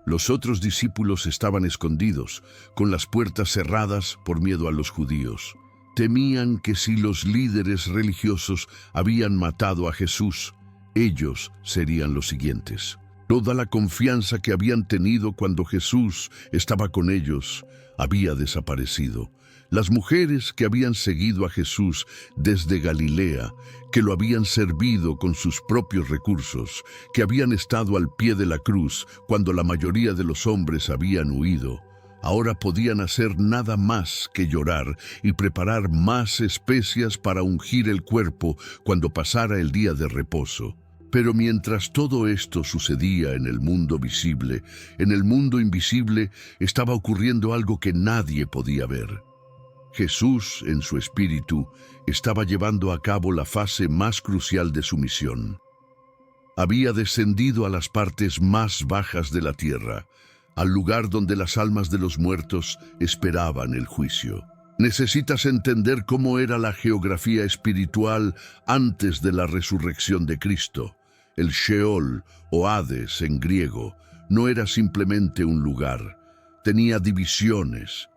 Los otros discípulos estaban escondidos, con las puertas cerradas por miedo a los judíos. Temían que si los líderes religiosos habían matado a Jesús, ellos serían los siguientes. Toda la confianza que habían tenido cuando Jesús estaba con ellos había desaparecido. Las mujeres que habían seguido a Jesús desde Galilea, que lo habían servido con sus propios recursos, que habían estado al pie de la cruz cuando la mayoría de los hombres habían huido, ahora podían hacer nada más que llorar y preparar más especias para ungir el cuerpo cuando pasara el día de reposo. Pero mientras todo esto sucedía en el mundo visible, en el mundo invisible estaba ocurriendo algo que nadie podía ver. Jesús, en su espíritu, estaba llevando a cabo la fase más crucial de su misión. Había descendido a las partes más bajas de la tierra, al lugar donde las almas de los muertos esperaban el juicio. Necesitas entender cómo era la geografía espiritual antes de la resurrección de Cristo. El Sheol, o Hades en griego, no era simplemente un lugar. Tenía divisiones.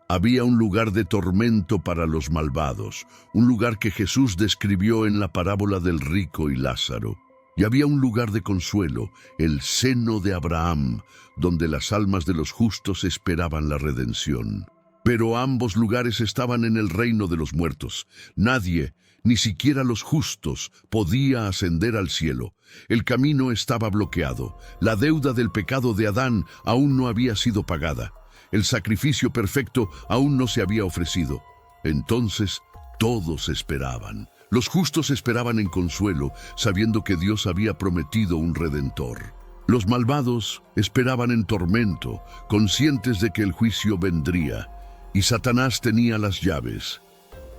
Había un lugar de tormento para los malvados, un lugar que Jesús describió en la parábola del rico y Lázaro. Y había un lugar de consuelo, el seno de Abraham, donde las almas de los justos esperaban la redención. Pero ambos lugares estaban en el reino de los muertos. Nadie, ni siquiera los justos, podía ascender al cielo. El camino estaba bloqueado. La deuda del pecado de Adán aún no había sido pagada. El sacrificio perfecto aún no se había ofrecido. Entonces, todos esperaban. Los justos esperaban en consuelo, sabiendo que Dios había prometido un redentor. Los malvados esperaban en tormento, conscientes de que el juicio vendría. Y Satanás tenía las llaves.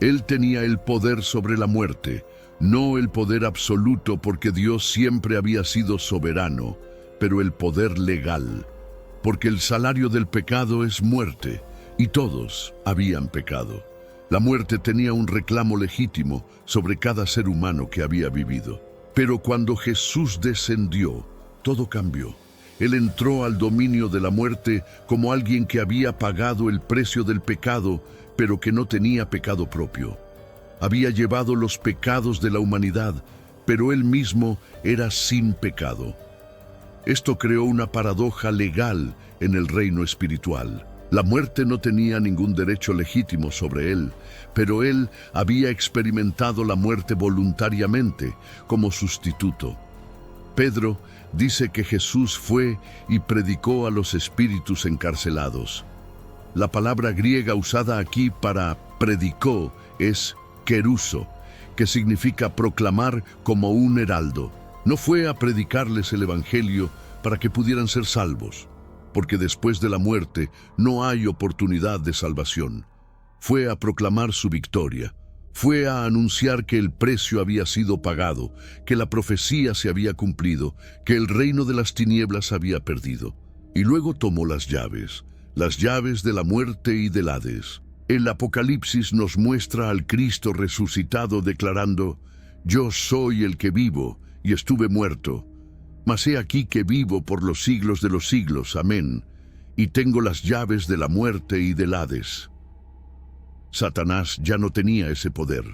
Él tenía el poder sobre la muerte, no el poder absoluto porque Dios siempre había sido soberano, pero el poder legal. Porque el salario del pecado es muerte, y todos habían pecado. La muerte tenía un reclamo legítimo sobre cada ser humano que había vivido. Pero cuando Jesús descendió, todo cambió. Él entró al dominio de la muerte como alguien que había pagado el precio del pecado, pero que no tenía pecado propio. Había llevado los pecados de la humanidad, pero él mismo era sin pecado. Esto creó una paradoja legal en el reino espiritual. La muerte no tenía ningún derecho legítimo sobre él, pero él había experimentado la muerte voluntariamente como sustituto. Pedro dice que Jesús fue y predicó a los espíritus encarcelados. La palabra griega usada aquí para predicó es keruso, que significa proclamar como un heraldo. No fue a predicarles el evangelio para que pudieran ser salvos, porque después de la muerte no hay oportunidad de salvación. Fue a proclamar su victoria. Fue a anunciar que el precio había sido pagado, que la profecía se había cumplido, que el reino de las tinieblas había perdido. Y luego tomó las llaves de la muerte y del Hades. El Apocalipsis nos muestra al Cristo resucitado declarando: «Yo soy el que vivo y estuve muerto, mas he aquí que vivo por los siglos de los siglos. Amén. Y tengo las llaves de la muerte y del Hades». Satanás ya no tenía ese poder.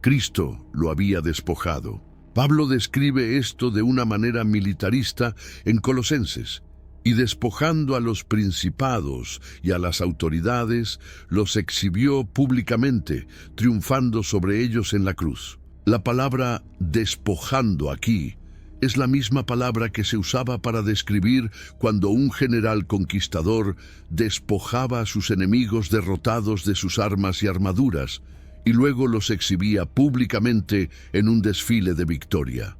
Cristo lo había despojado. Pablo describe esto de una manera militarista en Colosenses. y despojando a los principados y a las autoridades, los exhibió públicamente, triunfando sobre ellos en la cruz. La palabra despojando aquí es la misma palabra que se usaba para describir cuando un general conquistador despojaba a sus enemigos derrotados de sus armas y armaduras, y luego los exhibía públicamente en un desfile de victoria.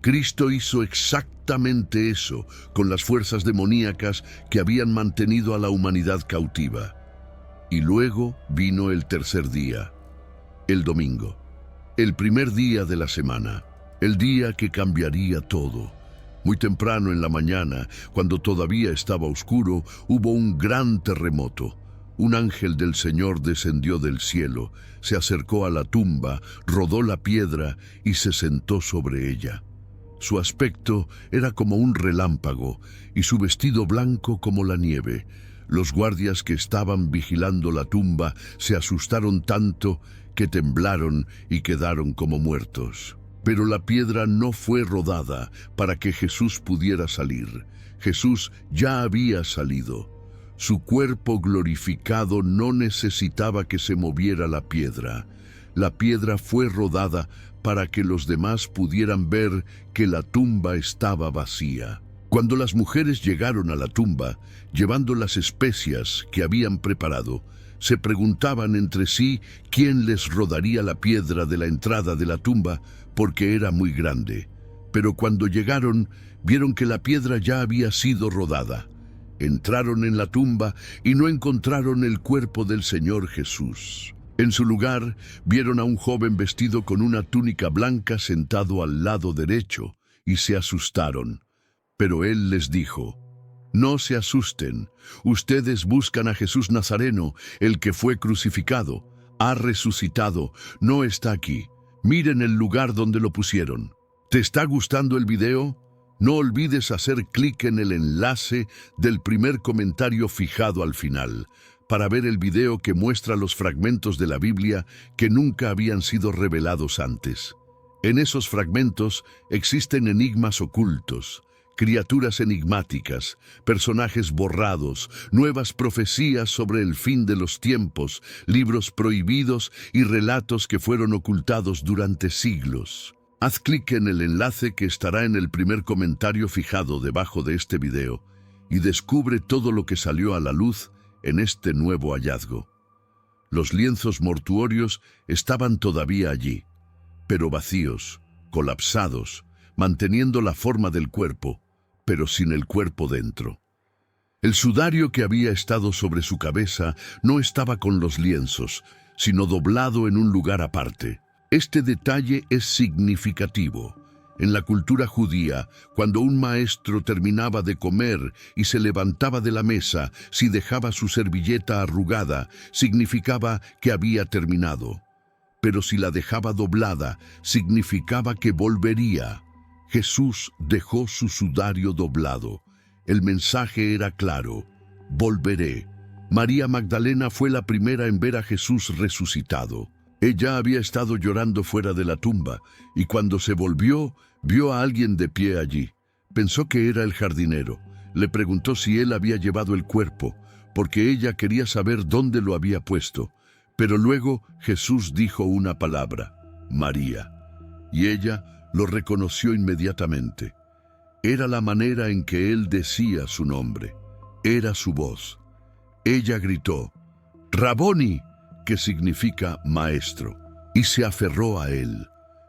Cristo hizo exactamente eso con las fuerzas demoníacas que habían mantenido a la humanidad cautiva. Y luego vino el tercer día, el domingo, el primer día de la semana, el día que cambiaría todo. Muy temprano en la mañana, cuando todavía estaba oscuro, hubo un gran terremoto. Un ángel del Señor descendió del cielo, se acercó a la tumba, rodó la piedra y se sentó sobre ella. Su aspecto era como un relámpago y su vestido blanco como la nieve. Los guardias que estaban vigilando la tumba se asustaron tanto que temblaron y quedaron como muertos. Pero la piedra no fue rodada para que Jesús pudiera salir. Jesús ya había salido. Su cuerpo glorificado no necesitaba que se moviera la piedra. La piedra fue rodada para que los demás pudieran ver que la tumba estaba vacía. Cuando las mujeres llegaron a la tumba, llevando las especias que habían preparado, se preguntaban entre sí quién les rodaría la piedra de la entrada de la tumba, porque era muy grande. Pero cuando llegaron, vieron que la piedra ya había sido rodada. Entraron en la tumba y no encontraron el cuerpo del Señor Jesús. En su lugar, vieron a un joven vestido con una túnica blanca sentado al lado derecho, y se asustaron. Pero él les dijo: «No se asusten, ustedes buscan a Jesús Nazareno, el que fue crucificado. Ha resucitado, no está aquí. Miren el lugar donde lo pusieron». ¿Te está gustando el video? No olvides hacer clic en el enlace del primer comentario fijado al final, para ver el video que muestra los fragmentos de la Biblia que nunca habían sido revelados antes. En esos fragmentos existen enigmas ocultos, criaturas enigmáticas, personajes borrados, nuevas profecías sobre el fin de los tiempos, libros prohibidos y relatos que fueron ocultados durante siglos. Haz clic en el enlace que estará en el primer comentario fijado debajo de este video y descubre todo lo que salió a la luz en este nuevo hallazgo. Los lienzos mortuorios estaban todavía allí, pero vacíos, colapsados, manteniendo la forma del cuerpo, pero sin el cuerpo dentro. El sudario que había estado sobre su cabeza no estaba con los lienzos, sino doblado en un lugar aparte. Este detalle es significativo. En la cultura judía, cuando un maestro terminaba de comer y se levantaba de la mesa, si dejaba su servilleta arrugada, significaba que había terminado. Pero si la dejaba doblada, significaba que volvería. Jesús dejó su sudario doblado. El mensaje era claro: volveré. María Magdalena fue la primera en ver a Jesús resucitado. Ella había estado llorando fuera de la tumba, y cuando se volvió, vio a alguien de pie allí. Pensó que era el jardinero. Le preguntó si él había llevado el cuerpo, porque ella quería saber dónde lo había puesto. Pero luego Jesús dijo una palabra: María. Y ella lo reconoció inmediatamente. Era la manera en que él decía su nombre. Era su voz. Ella gritó: «Raboni», que significa maestro, y se aferró a él.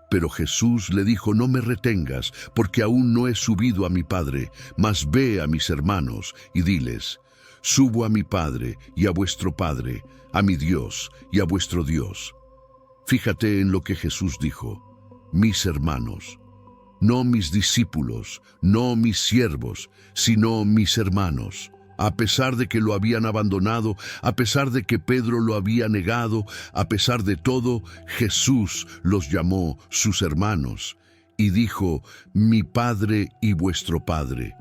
Pero Jesús le dijo: «No me retengas, porque aún no he subido a mi Padre, mas ve a mis hermanos y diles: subo a mi Padre y a vuestro Padre, a mi Dios y a vuestro Dios». Fíjate en lo que Jesús dijo: mis hermanos. No mis discípulos, no mis siervos, sino mis hermanos. A pesar de que lo habían abandonado, a pesar de que Pedro lo había negado, a pesar de todo, Jesús los llamó sus hermanos y dijo: mi Padre y vuestro Padre.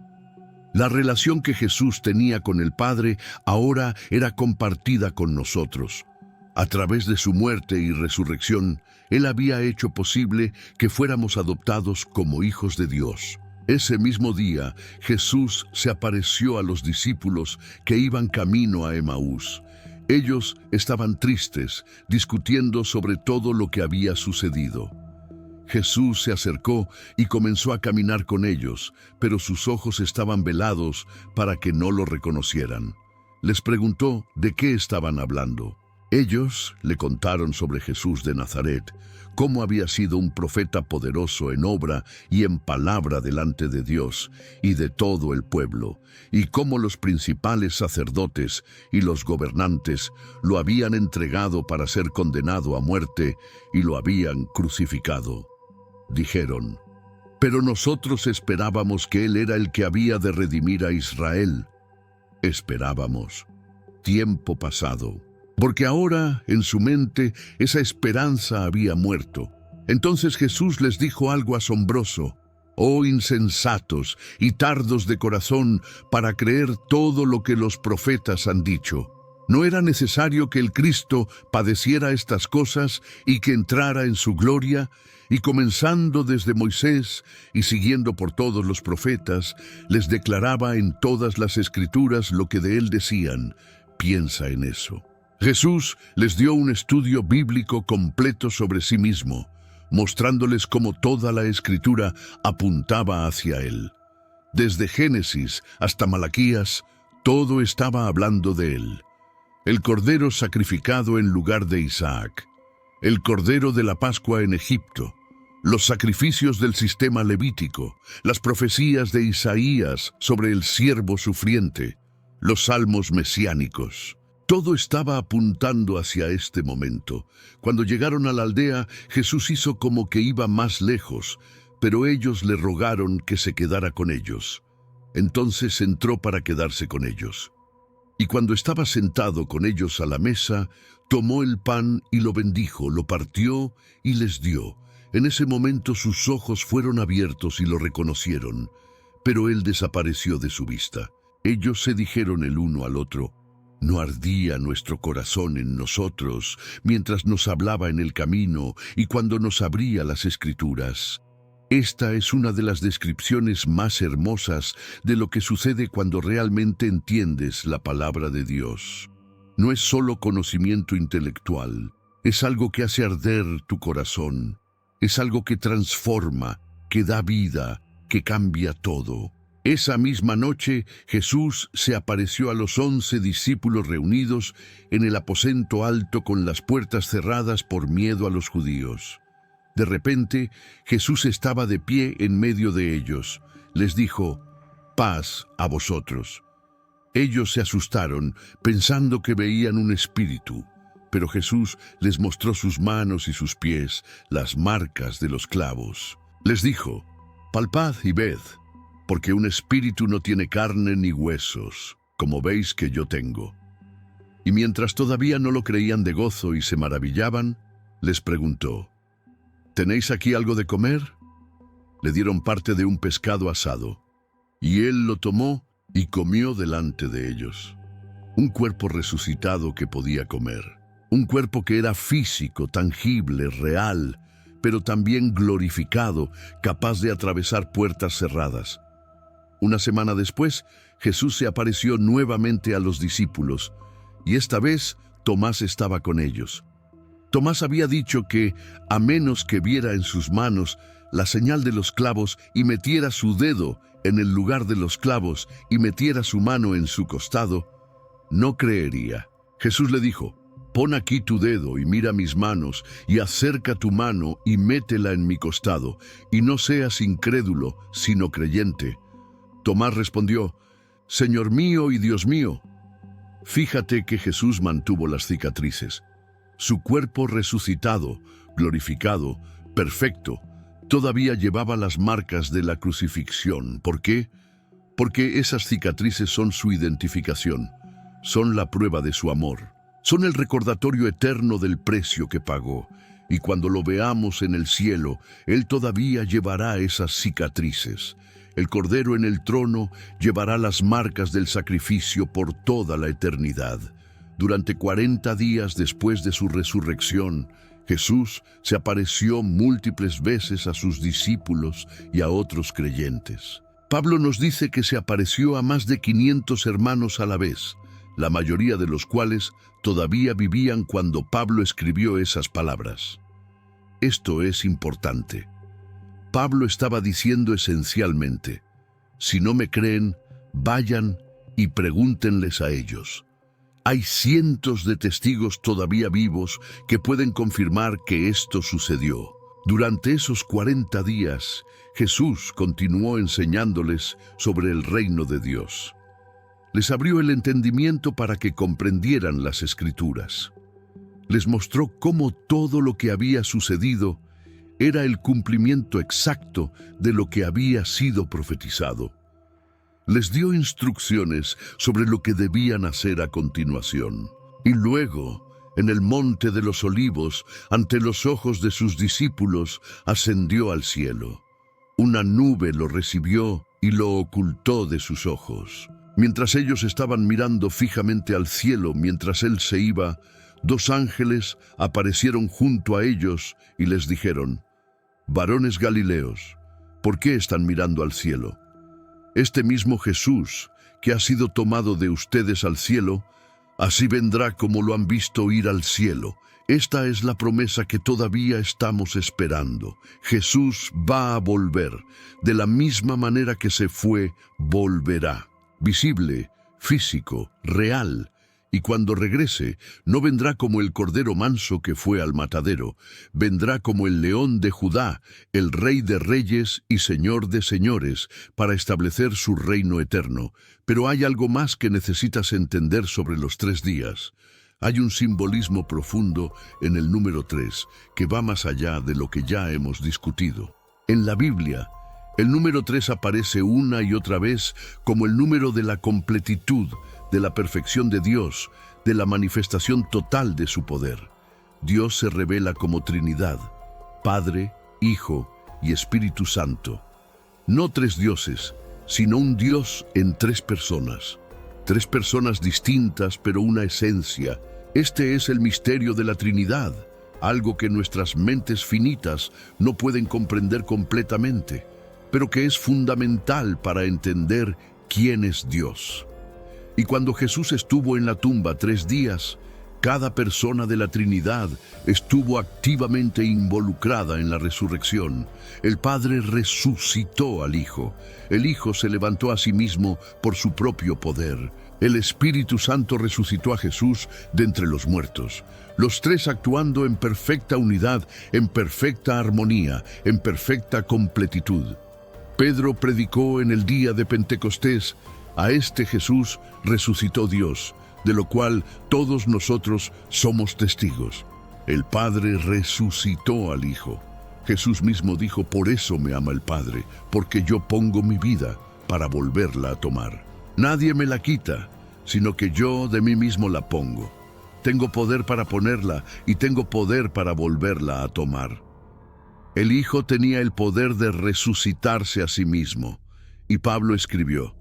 La relación que Jesús tenía con el Padre ahora era compartida con nosotros. A través de su muerte y resurrección, Él había hecho posible que fuéramos adoptados como hijos de Dios. Ese mismo día, Jesús se apareció a los discípulos que iban camino a Emaús. Ellos estaban tristes, discutiendo sobre todo lo que había sucedido. Jesús se acercó y comenzó a caminar con ellos, pero sus ojos estaban velados para que no lo reconocieran. Les preguntó de qué estaban hablando. Ellos le contaron sobre Jesús de Nazaret, cómo había sido un profeta poderoso en obra y en palabra delante de Dios y de todo el pueblo, y cómo los principales sacerdotes y los gobernantes lo habían entregado para ser condenado a muerte y lo habían crucificado. Dijeron, pero nosotros esperábamos que Él era el que había de redimir a Israel. Esperábamos tiempo pasado, porque ahora en su mente esa esperanza había muerto. Entonces Jesús les dijo algo asombroso. Oh insensatos y tardos de corazón para creer todo lo que los profetas han dicho. ¿No era necesario que el Cristo padeciera estas cosas y que entrara en su gloria? Y comenzando desde Moisés y siguiendo por todos los profetas, les declaraba en todas las Escrituras lo que de él decían. Piensa en eso. Jesús les dio un estudio bíblico completo sobre sí mismo, mostrándoles cómo toda la Escritura apuntaba hacia él. Desde Génesis hasta Malaquías, todo estaba hablando de él. El cordero sacrificado en lugar de Isaac, el cordero de la Pascua en Egipto, los sacrificios del sistema levítico, las profecías de Isaías sobre el siervo sufriente, los salmos mesiánicos. Todo estaba apuntando hacia este momento. Cuando llegaron a la aldea, Jesús hizo como que iba más lejos, pero ellos le rogaron que se quedara con ellos. Entonces entró para quedarse con ellos. Y cuando estaba sentado con ellos a la mesa, tomó el pan y lo bendijo, lo partió y les dio. En ese momento sus ojos fueron abiertos y lo reconocieron, pero él desapareció de su vista. Ellos se dijeron el uno al otro, ¿no ardía nuestro corazón en nosotros mientras nos hablaba en el camino y cuando nos abría las Escrituras? Esta es una de las descripciones más hermosas de lo que sucede cuando realmente entiendes la palabra de Dios. No es solo conocimiento intelectual, es algo que hace arder tu corazón, es algo que transforma, que da vida, que cambia todo. Esa misma noche, Jesús se apareció a los 11 discípulos reunidos en el aposento alto con las puertas cerradas por miedo a los judíos. De repente, Jesús estaba de pie en medio de ellos. Les dijo, «Paz a vosotros». Ellos se asustaron, pensando que veían un espíritu. Pero Jesús les mostró sus manos y sus pies, las marcas de los clavos. Les dijo, «Palpad y ved, porque un espíritu no tiene carne ni huesos, como veis que yo tengo». Y mientras todavía no lo creían de gozo y se maravillaban, les preguntó, «¿Tenéis aquí algo de comer?». Le dieron parte de un pescado asado, y él lo tomó y comió delante de ellos. Un cuerpo resucitado que podía comer. Un cuerpo que era físico, tangible, real, pero también glorificado, capaz de atravesar puertas cerradas. Una semana después, Jesús se apareció nuevamente a los discípulos, y esta vez Tomás estaba con ellos. Tomás había dicho que, a menos que viera en sus manos la señal de los clavos y metiera su dedo en el lugar de los clavos y metiera su mano en su costado, no creería. Jesús le dijo, «Pon aquí tu dedo y mira mis manos, y acerca tu mano y métela en mi costado, y no seas incrédulo, sino creyente». Tomás respondió, «Señor mío y Dios mío». Fíjate que Jesús mantuvo las cicatrices. Su cuerpo resucitado, glorificado, perfecto, todavía llevaba las marcas de la crucifixión. ¿Por qué? Porque esas cicatrices son su identificación, son la prueba de su amor, son el recordatorio eterno del precio que pagó. Y cuando lo veamos en el cielo, Él todavía llevará esas cicatrices. El Cordero en el trono llevará las marcas del sacrificio por toda la eternidad. Durante 40 días después de su resurrección, Jesús se apareció múltiples veces a sus discípulos y a otros creyentes. Pablo nos dice que se apareció a más de 500 hermanos a la vez, la mayoría de los cuales todavía vivían cuando Pablo escribió esas palabras. Esto es importante. Pablo estaba diciendo esencialmente: si no me creen, vayan y pregúntenles a ellos. Hay cientos de testigos todavía vivos que pueden confirmar que esto sucedió. Durante esos 40 días, Jesús continuó enseñándoles sobre el reino de Dios. Les abrió el entendimiento para que comprendieran las Escrituras. Les mostró cómo todo lo que había sucedido era el cumplimiento exacto de lo que había sido profetizado. Les dio instrucciones sobre lo que debían hacer a continuación. Y luego, en el monte de los Olivos, ante los ojos de sus discípulos, ascendió al cielo. Una nube lo recibió y lo ocultó de sus ojos. Mientras ellos estaban mirando fijamente al cielo mientras él se iba, 2 ángeles aparecieron junto a ellos y les dijeron: «Varones Galileos, ¿por qué están mirando al cielo? Este mismo Jesús, que ha sido tomado de ustedes al cielo, así vendrá como lo han visto ir al cielo». Esta es la promesa que todavía estamos esperando. Jesús va a volver. De la misma manera que se fue, volverá. Visible, físico, real. Y cuando regrese, no vendrá como el cordero manso que fue al matadero. Vendrá como el león de Judá, el rey de reyes y señor de señores, para establecer su reino eterno. Pero hay algo más que necesitas entender sobre los 3 días. Hay un simbolismo profundo en el número 3 que va más allá de lo que ya hemos discutido. En la Biblia, el número 3 aparece una y otra vez como el número de la completitud, de la perfección de Dios, de la manifestación total de su poder. Dios se revela como Trinidad, Padre, Hijo y Espíritu Santo. No 3 dioses, sino un Dios en 3 personas. 3 personas distintas, pero una esencia. Este es el misterio de la Trinidad, algo que nuestras mentes finitas no pueden comprender completamente, pero que es fundamental para entender quién es Dios. Y cuando Jesús estuvo en la tumba 3 días, cada persona de la Trinidad estuvo activamente involucrada en la resurrección. El Padre resucitó al Hijo. El Hijo se levantó a sí mismo por su propio poder. El Espíritu Santo resucitó a Jesús de entre los muertos. Los 3 actuando en perfecta unidad, en perfecta armonía, en perfecta completitud. Pedro predicó en el día de Pentecostés: a este Jesús resucitó Dios, de lo cual todos nosotros somos testigos. El Padre resucitó al Hijo. Jesús mismo dijo: por eso me ama el Padre, porque yo pongo mi vida para volverla a tomar. Nadie me la quita, sino que yo de mí mismo la pongo. Tengo poder para ponerla y tengo poder para volverla a tomar. El Hijo tenía el poder de resucitarse a sí mismo. Y Pablo escribió: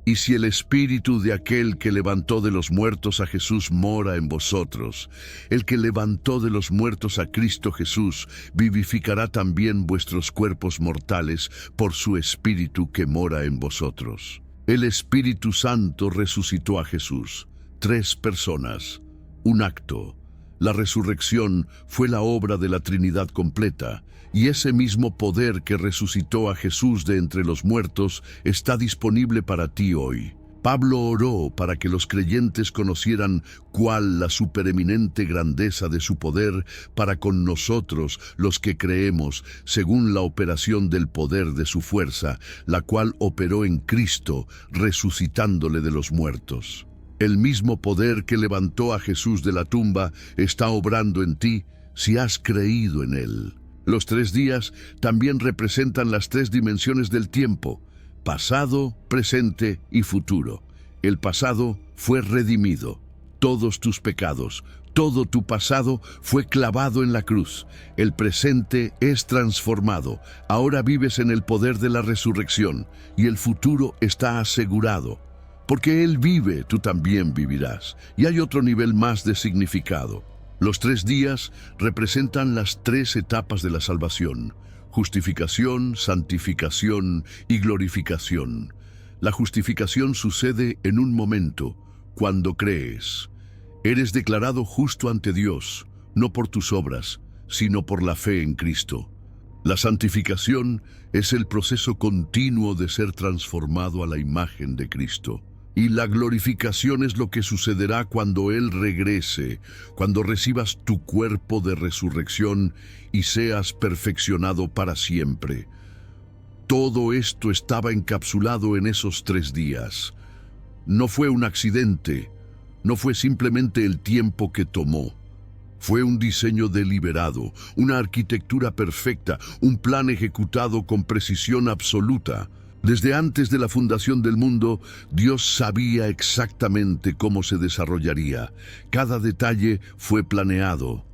«Y si el Espíritu de aquel que levantó de los muertos a Jesús mora en vosotros, el que levantó de los muertos a Cristo Jesús vivificará también vuestros cuerpos mortales por su Espíritu que mora en vosotros». El Espíritu Santo resucitó a Jesús. 3 personas, un acto. La resurrección fue la obra de la Trinidad completa, y ese mismo poder que resucitó a Jesús de entre los muertos está disponible para ti hoy. Pablo oró para que los creyentes conocieran cuál la supereminente grandeza de su poder para con nosotros, los que creemos, según la operación del poder de su fuerza, la cual operó en Cristo, resucitándole de los muertos. El mismo poder que levantó a Jesús de la tumba está obrando en ti si has creído en él. Los 3 días también representan las 3 dimensiones del tiempo: pasado, presente y futuro. El pasado fue redimido. Todos tus pecados, todo tu pasado fue clavado en la cruz. El presente es transformado. Ahora vives en el poder de la resurrección y el futuro está asegurado. Porque Él vive, tú también vivirás. Y hay otro nivel más de significado. Los 3 días representan las 3 etapas de la salvación: justificación, santificación y glorificación. La justificación sucede en un momento, cuando crees. Eres declarado justo ante Dios, no por tus obras, sino por la fe en Cristo. La santificación es el proceso continuo de ser transformado a la imagen de Cristo. Y la glorificación es lo que sucederá cuando Él regrese, cuando recibas tu cuerpo de resurrección y seas perfeccionado para siempre. Todo esto estaba encapsulado en esos 3 días. No fue un accidente, no fue simplemente el tiempo que tomó. Fue un diseño deliberado, una arquitectura perfecta, un plan ejecutado con precisión absoluta. Desde antes de la fundación del mundo, Dios sabía exactamente cómo se desarrollaría. Cada detalle fue planeado,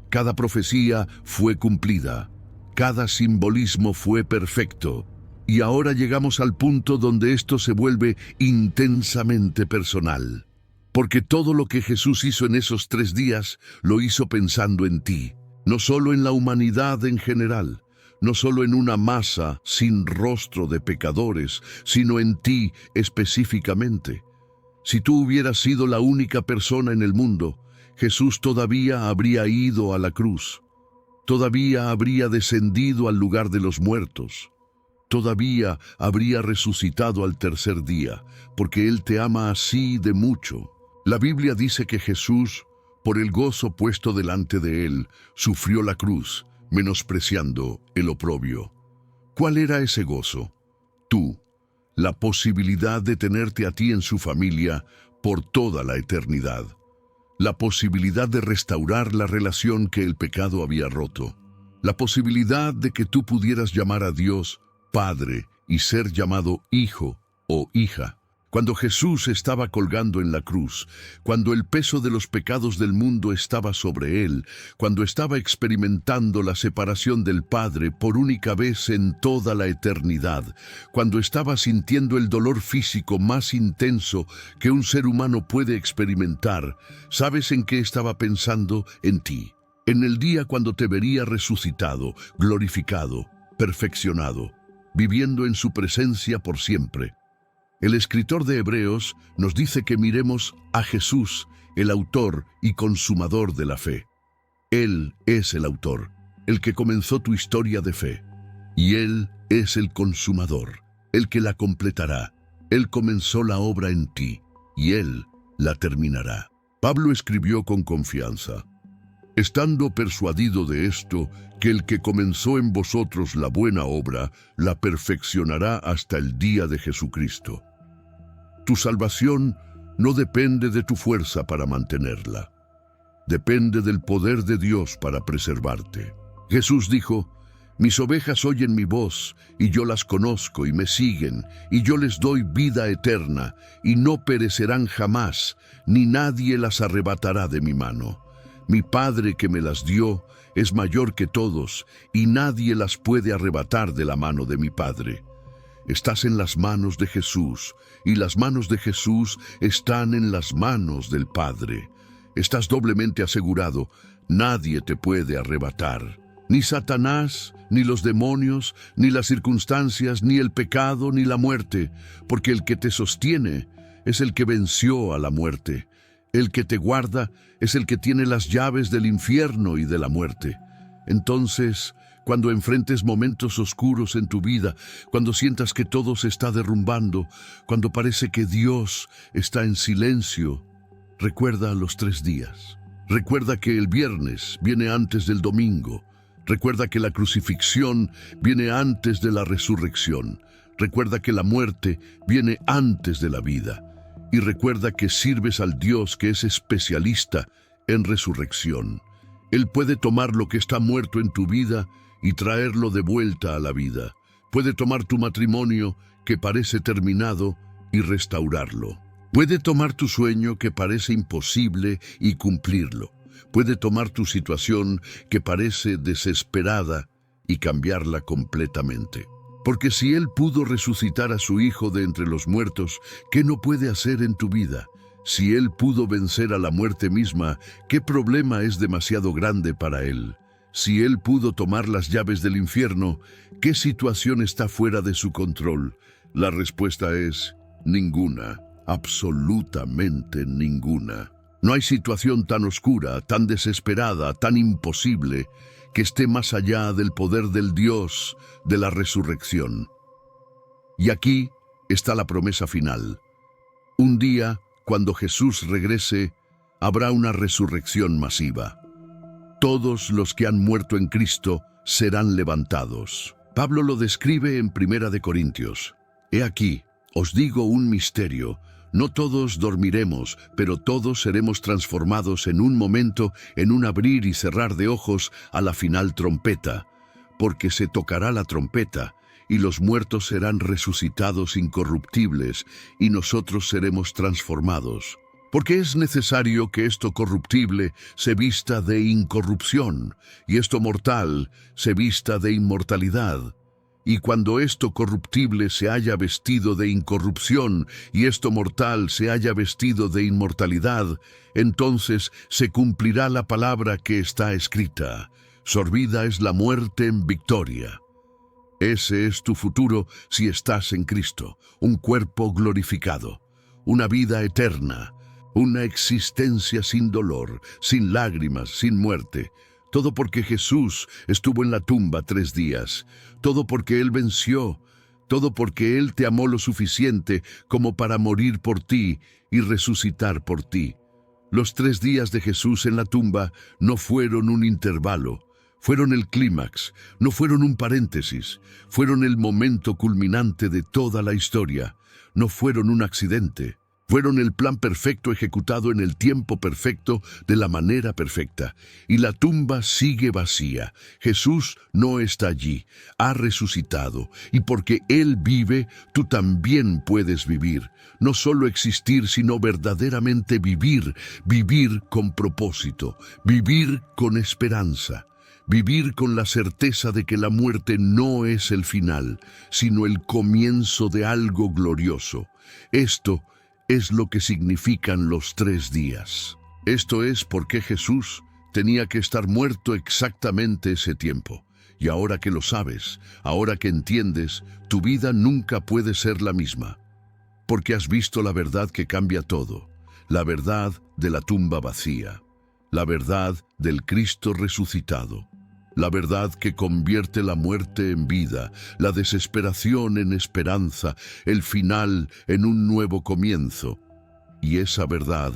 cada profecía fue cumplida, cada simbolismo fue perfecto. Y ahora llegamos al punto donde esto se vuelve intensamente personal. Porque todo lo que Jesús hizo en esos 3 días, lo hizo pensando en ti, no solo en la humanidad en general, no solo en una masa sin rostro de pecadores, sino en ti específicamente. Si tú hubieras sido la única persona en el mundo, Jesús todavía habría ido a la cruz, todavía habría descendido al lugar de los muertos, todavía habría resucitado al tercer día, porque Él te ama así de mucho. La Biblia dice que Jesús, por el gozo puesto delante de Él, sufrió la cruz, menospreciando el oprobio. ¿Cuál era ese gozo? Tú, la posibilidad de tenerte a ti en su familia por toda la eternidad. La posibilidad de restaurar la relación que el pecado había roto. La posibilidad de que tú pudieras llamar a Dios Padre y ser llamado hijo o hija. Cuando Jesús estaba colgando en la cruz, cuando el peso de los pecados del mundo estaba sobre Él, cuando estaba experimentando la separación del Padre por única vez en toda la eternidad, cuando estaba sintiendo el dolor físico más intenso que un ser humano puede experimentar, ¿sabes en qué estaba pensando? En ti. En el día cuando te vería resucitado, glorificado, perfeccionado, viviendo en su presencia por siempre. El escritor de Hebreos nos dice que miremos a Jesús, el autor y consumador de la fe. Él es el autor, el que comenzó tu historia de fe. Y Él es el consumador, el que la completará. Él comenzó la obra en ti, y Él la terminará. Pablo escribió con confianza: estando persuadido de esto, que el que comenzó en vosotros la buena obra, la perfeccionará hasta el día de Jesucristo. Tu salvación no depende de tu fuerza para mantenerla. Depende del poder de Dios para preservarte. Jesús dijo: mis ovejas oyen mi voz, y yo las conozco y me siguen, y yo les doy vida eterna, y no perecerán jamás, ni nadie las arrebatará de mi mano. Mi Padre que me las dio es mayor que todos, y nadie las puede arrebatar de la mano de mi Padre. Estás en las manos de Jesús, y las manos de Jesús están en las manos del Padre. Estás doblemente asegurado, nadie te puede arrebatar. Ni Satanás, ni los demonios, ni las circunstancias, ni el pecado, ni la muerte, porque el que te sostiene es el que venció a la muerte. El que te guarda es el que tiene las llaves del infierno y de la muerte. Entonces, cuando enfrentes momentos oscuros en tu vida, cuando sientas que todo se está derrumbando, cuando parece que Dios está en silencio, recuerda los 3 días. Recuerda que el viernes viene antes del domingo. Recuerda que la crucifixión viene antes de la resurrección. Recuerda que la muerte viene antes de la vida. Y recuerda que sirves al Dios que es especialista en resurrección. Él puede tomar lo que está muerto en tu vida y traerlo de vuelta a la vida. Puede tomar tu matrimonio que parece terminado y restaurarlo. Puede tomar tu sueño que parece imposible y cumplirlo. Puede tomar tu situación que parece desesperada y cambiarla completamente. Porque si Él pudo resucitar a su Hijo de entre los muertos, ¿qué no puede hacer en tu vida? Si Él pudo vencer a la muerte misma, ¿qué problema es demasiado grande para Él? Si Él pudo tomar las llaves del infierno, ¿qué situación está fuera de su control? La respuesta es ninguna, absolutamente ninguna. No hay situación tan oscura, tan desesperada, tan imposible, que esté más allá del poder del Dios de la resurrección. Y aquí está la promesa final. Un día, cuando Jesús regrese, habrá una resurrección masiva. Todos los que han muerto en Cristo serán levantados. Pablo lo describe en 1 Corintios. He aquí, os digo un misterio. No todos dormiremos, pero todos seremos transformados en un momento, en un abrir y cerrar de ojos, a la final trompeta. Porque se tocará la trompeta, y los muertos serán resucitados incorruptibles, y nosotros seremos transformados. Porque es necesario que esto corruptible se vista de incorrupción, y esto mortal se vista de inmortalidad. Y cuando esto corruptible se haya vestido de incorrupción, y esto mortal se haya vestido de inmortalidad, entonces se cumplirá la palabra que está escrita: sorbida es la muerte en victoria. Ese es tu futuro si estás en Cristo, un cuerpo glorificado, una vida eterna, una existencia sin dolor, sin lágrimas, sin muerte. Todo porque Jesús estuvo en la tumba 3 días. Todo porque Él venció. Todo porque Él te amó lo suficiente como para morir por ti y resucitar por ti. Los 3 días de Jesús en la tumba no fueron un intervalo. Fueron el clímax, no fueron un paréntesis. Fueron el momento culminante de toda la historia. No fueron un accidente. Fueron el plan perfecto ejecutado en el tiempo perfecto, de la manera perfecta. Y la tumba sigue vacía. Jesús no está allí, ha resucitado. Y porque Él vive, tú también puedes vivir. No solo existir, sino verdaderamente vivir. Vivir con propósito, vivir con esperanza. Vivir con la certeza de que la muerte no es el final, sino el comienzo de algo glorioso. Esto es lo que significan los 3 días. Esto es porque Jesús tenía que estar muerto exactamente ese tiempo. Y ahora que lo sabes, ahora que entiendes, tu vida nunca puede ser la misma. Porque has visto la verdad que cambia todo. La verdad de la tumba vacía. La verdad del Cristo resucitado. La verdad que convierte la muerte en vida, la desesperación en esperanza, el final en un nuevo comienzo. Y esa verdad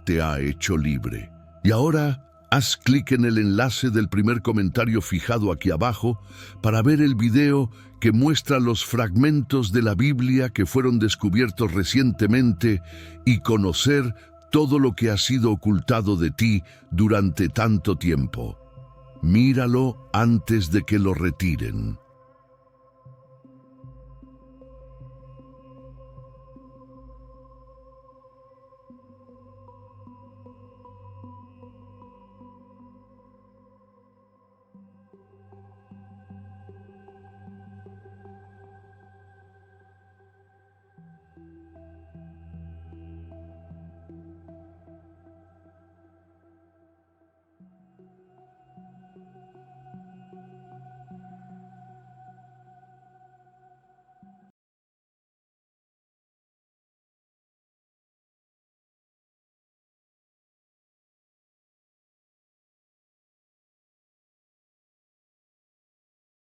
te ha hecho libre. Y ahora haz clic en el enlace del primer comentario fijado aquí abajo para ver el video que muestra los fragmentos de la Biblia que fueron descubiertos recientemente y conocer todo lo que ha sido ocultado de ti durante tanto tiempo. Míralo antes de que lo retiren.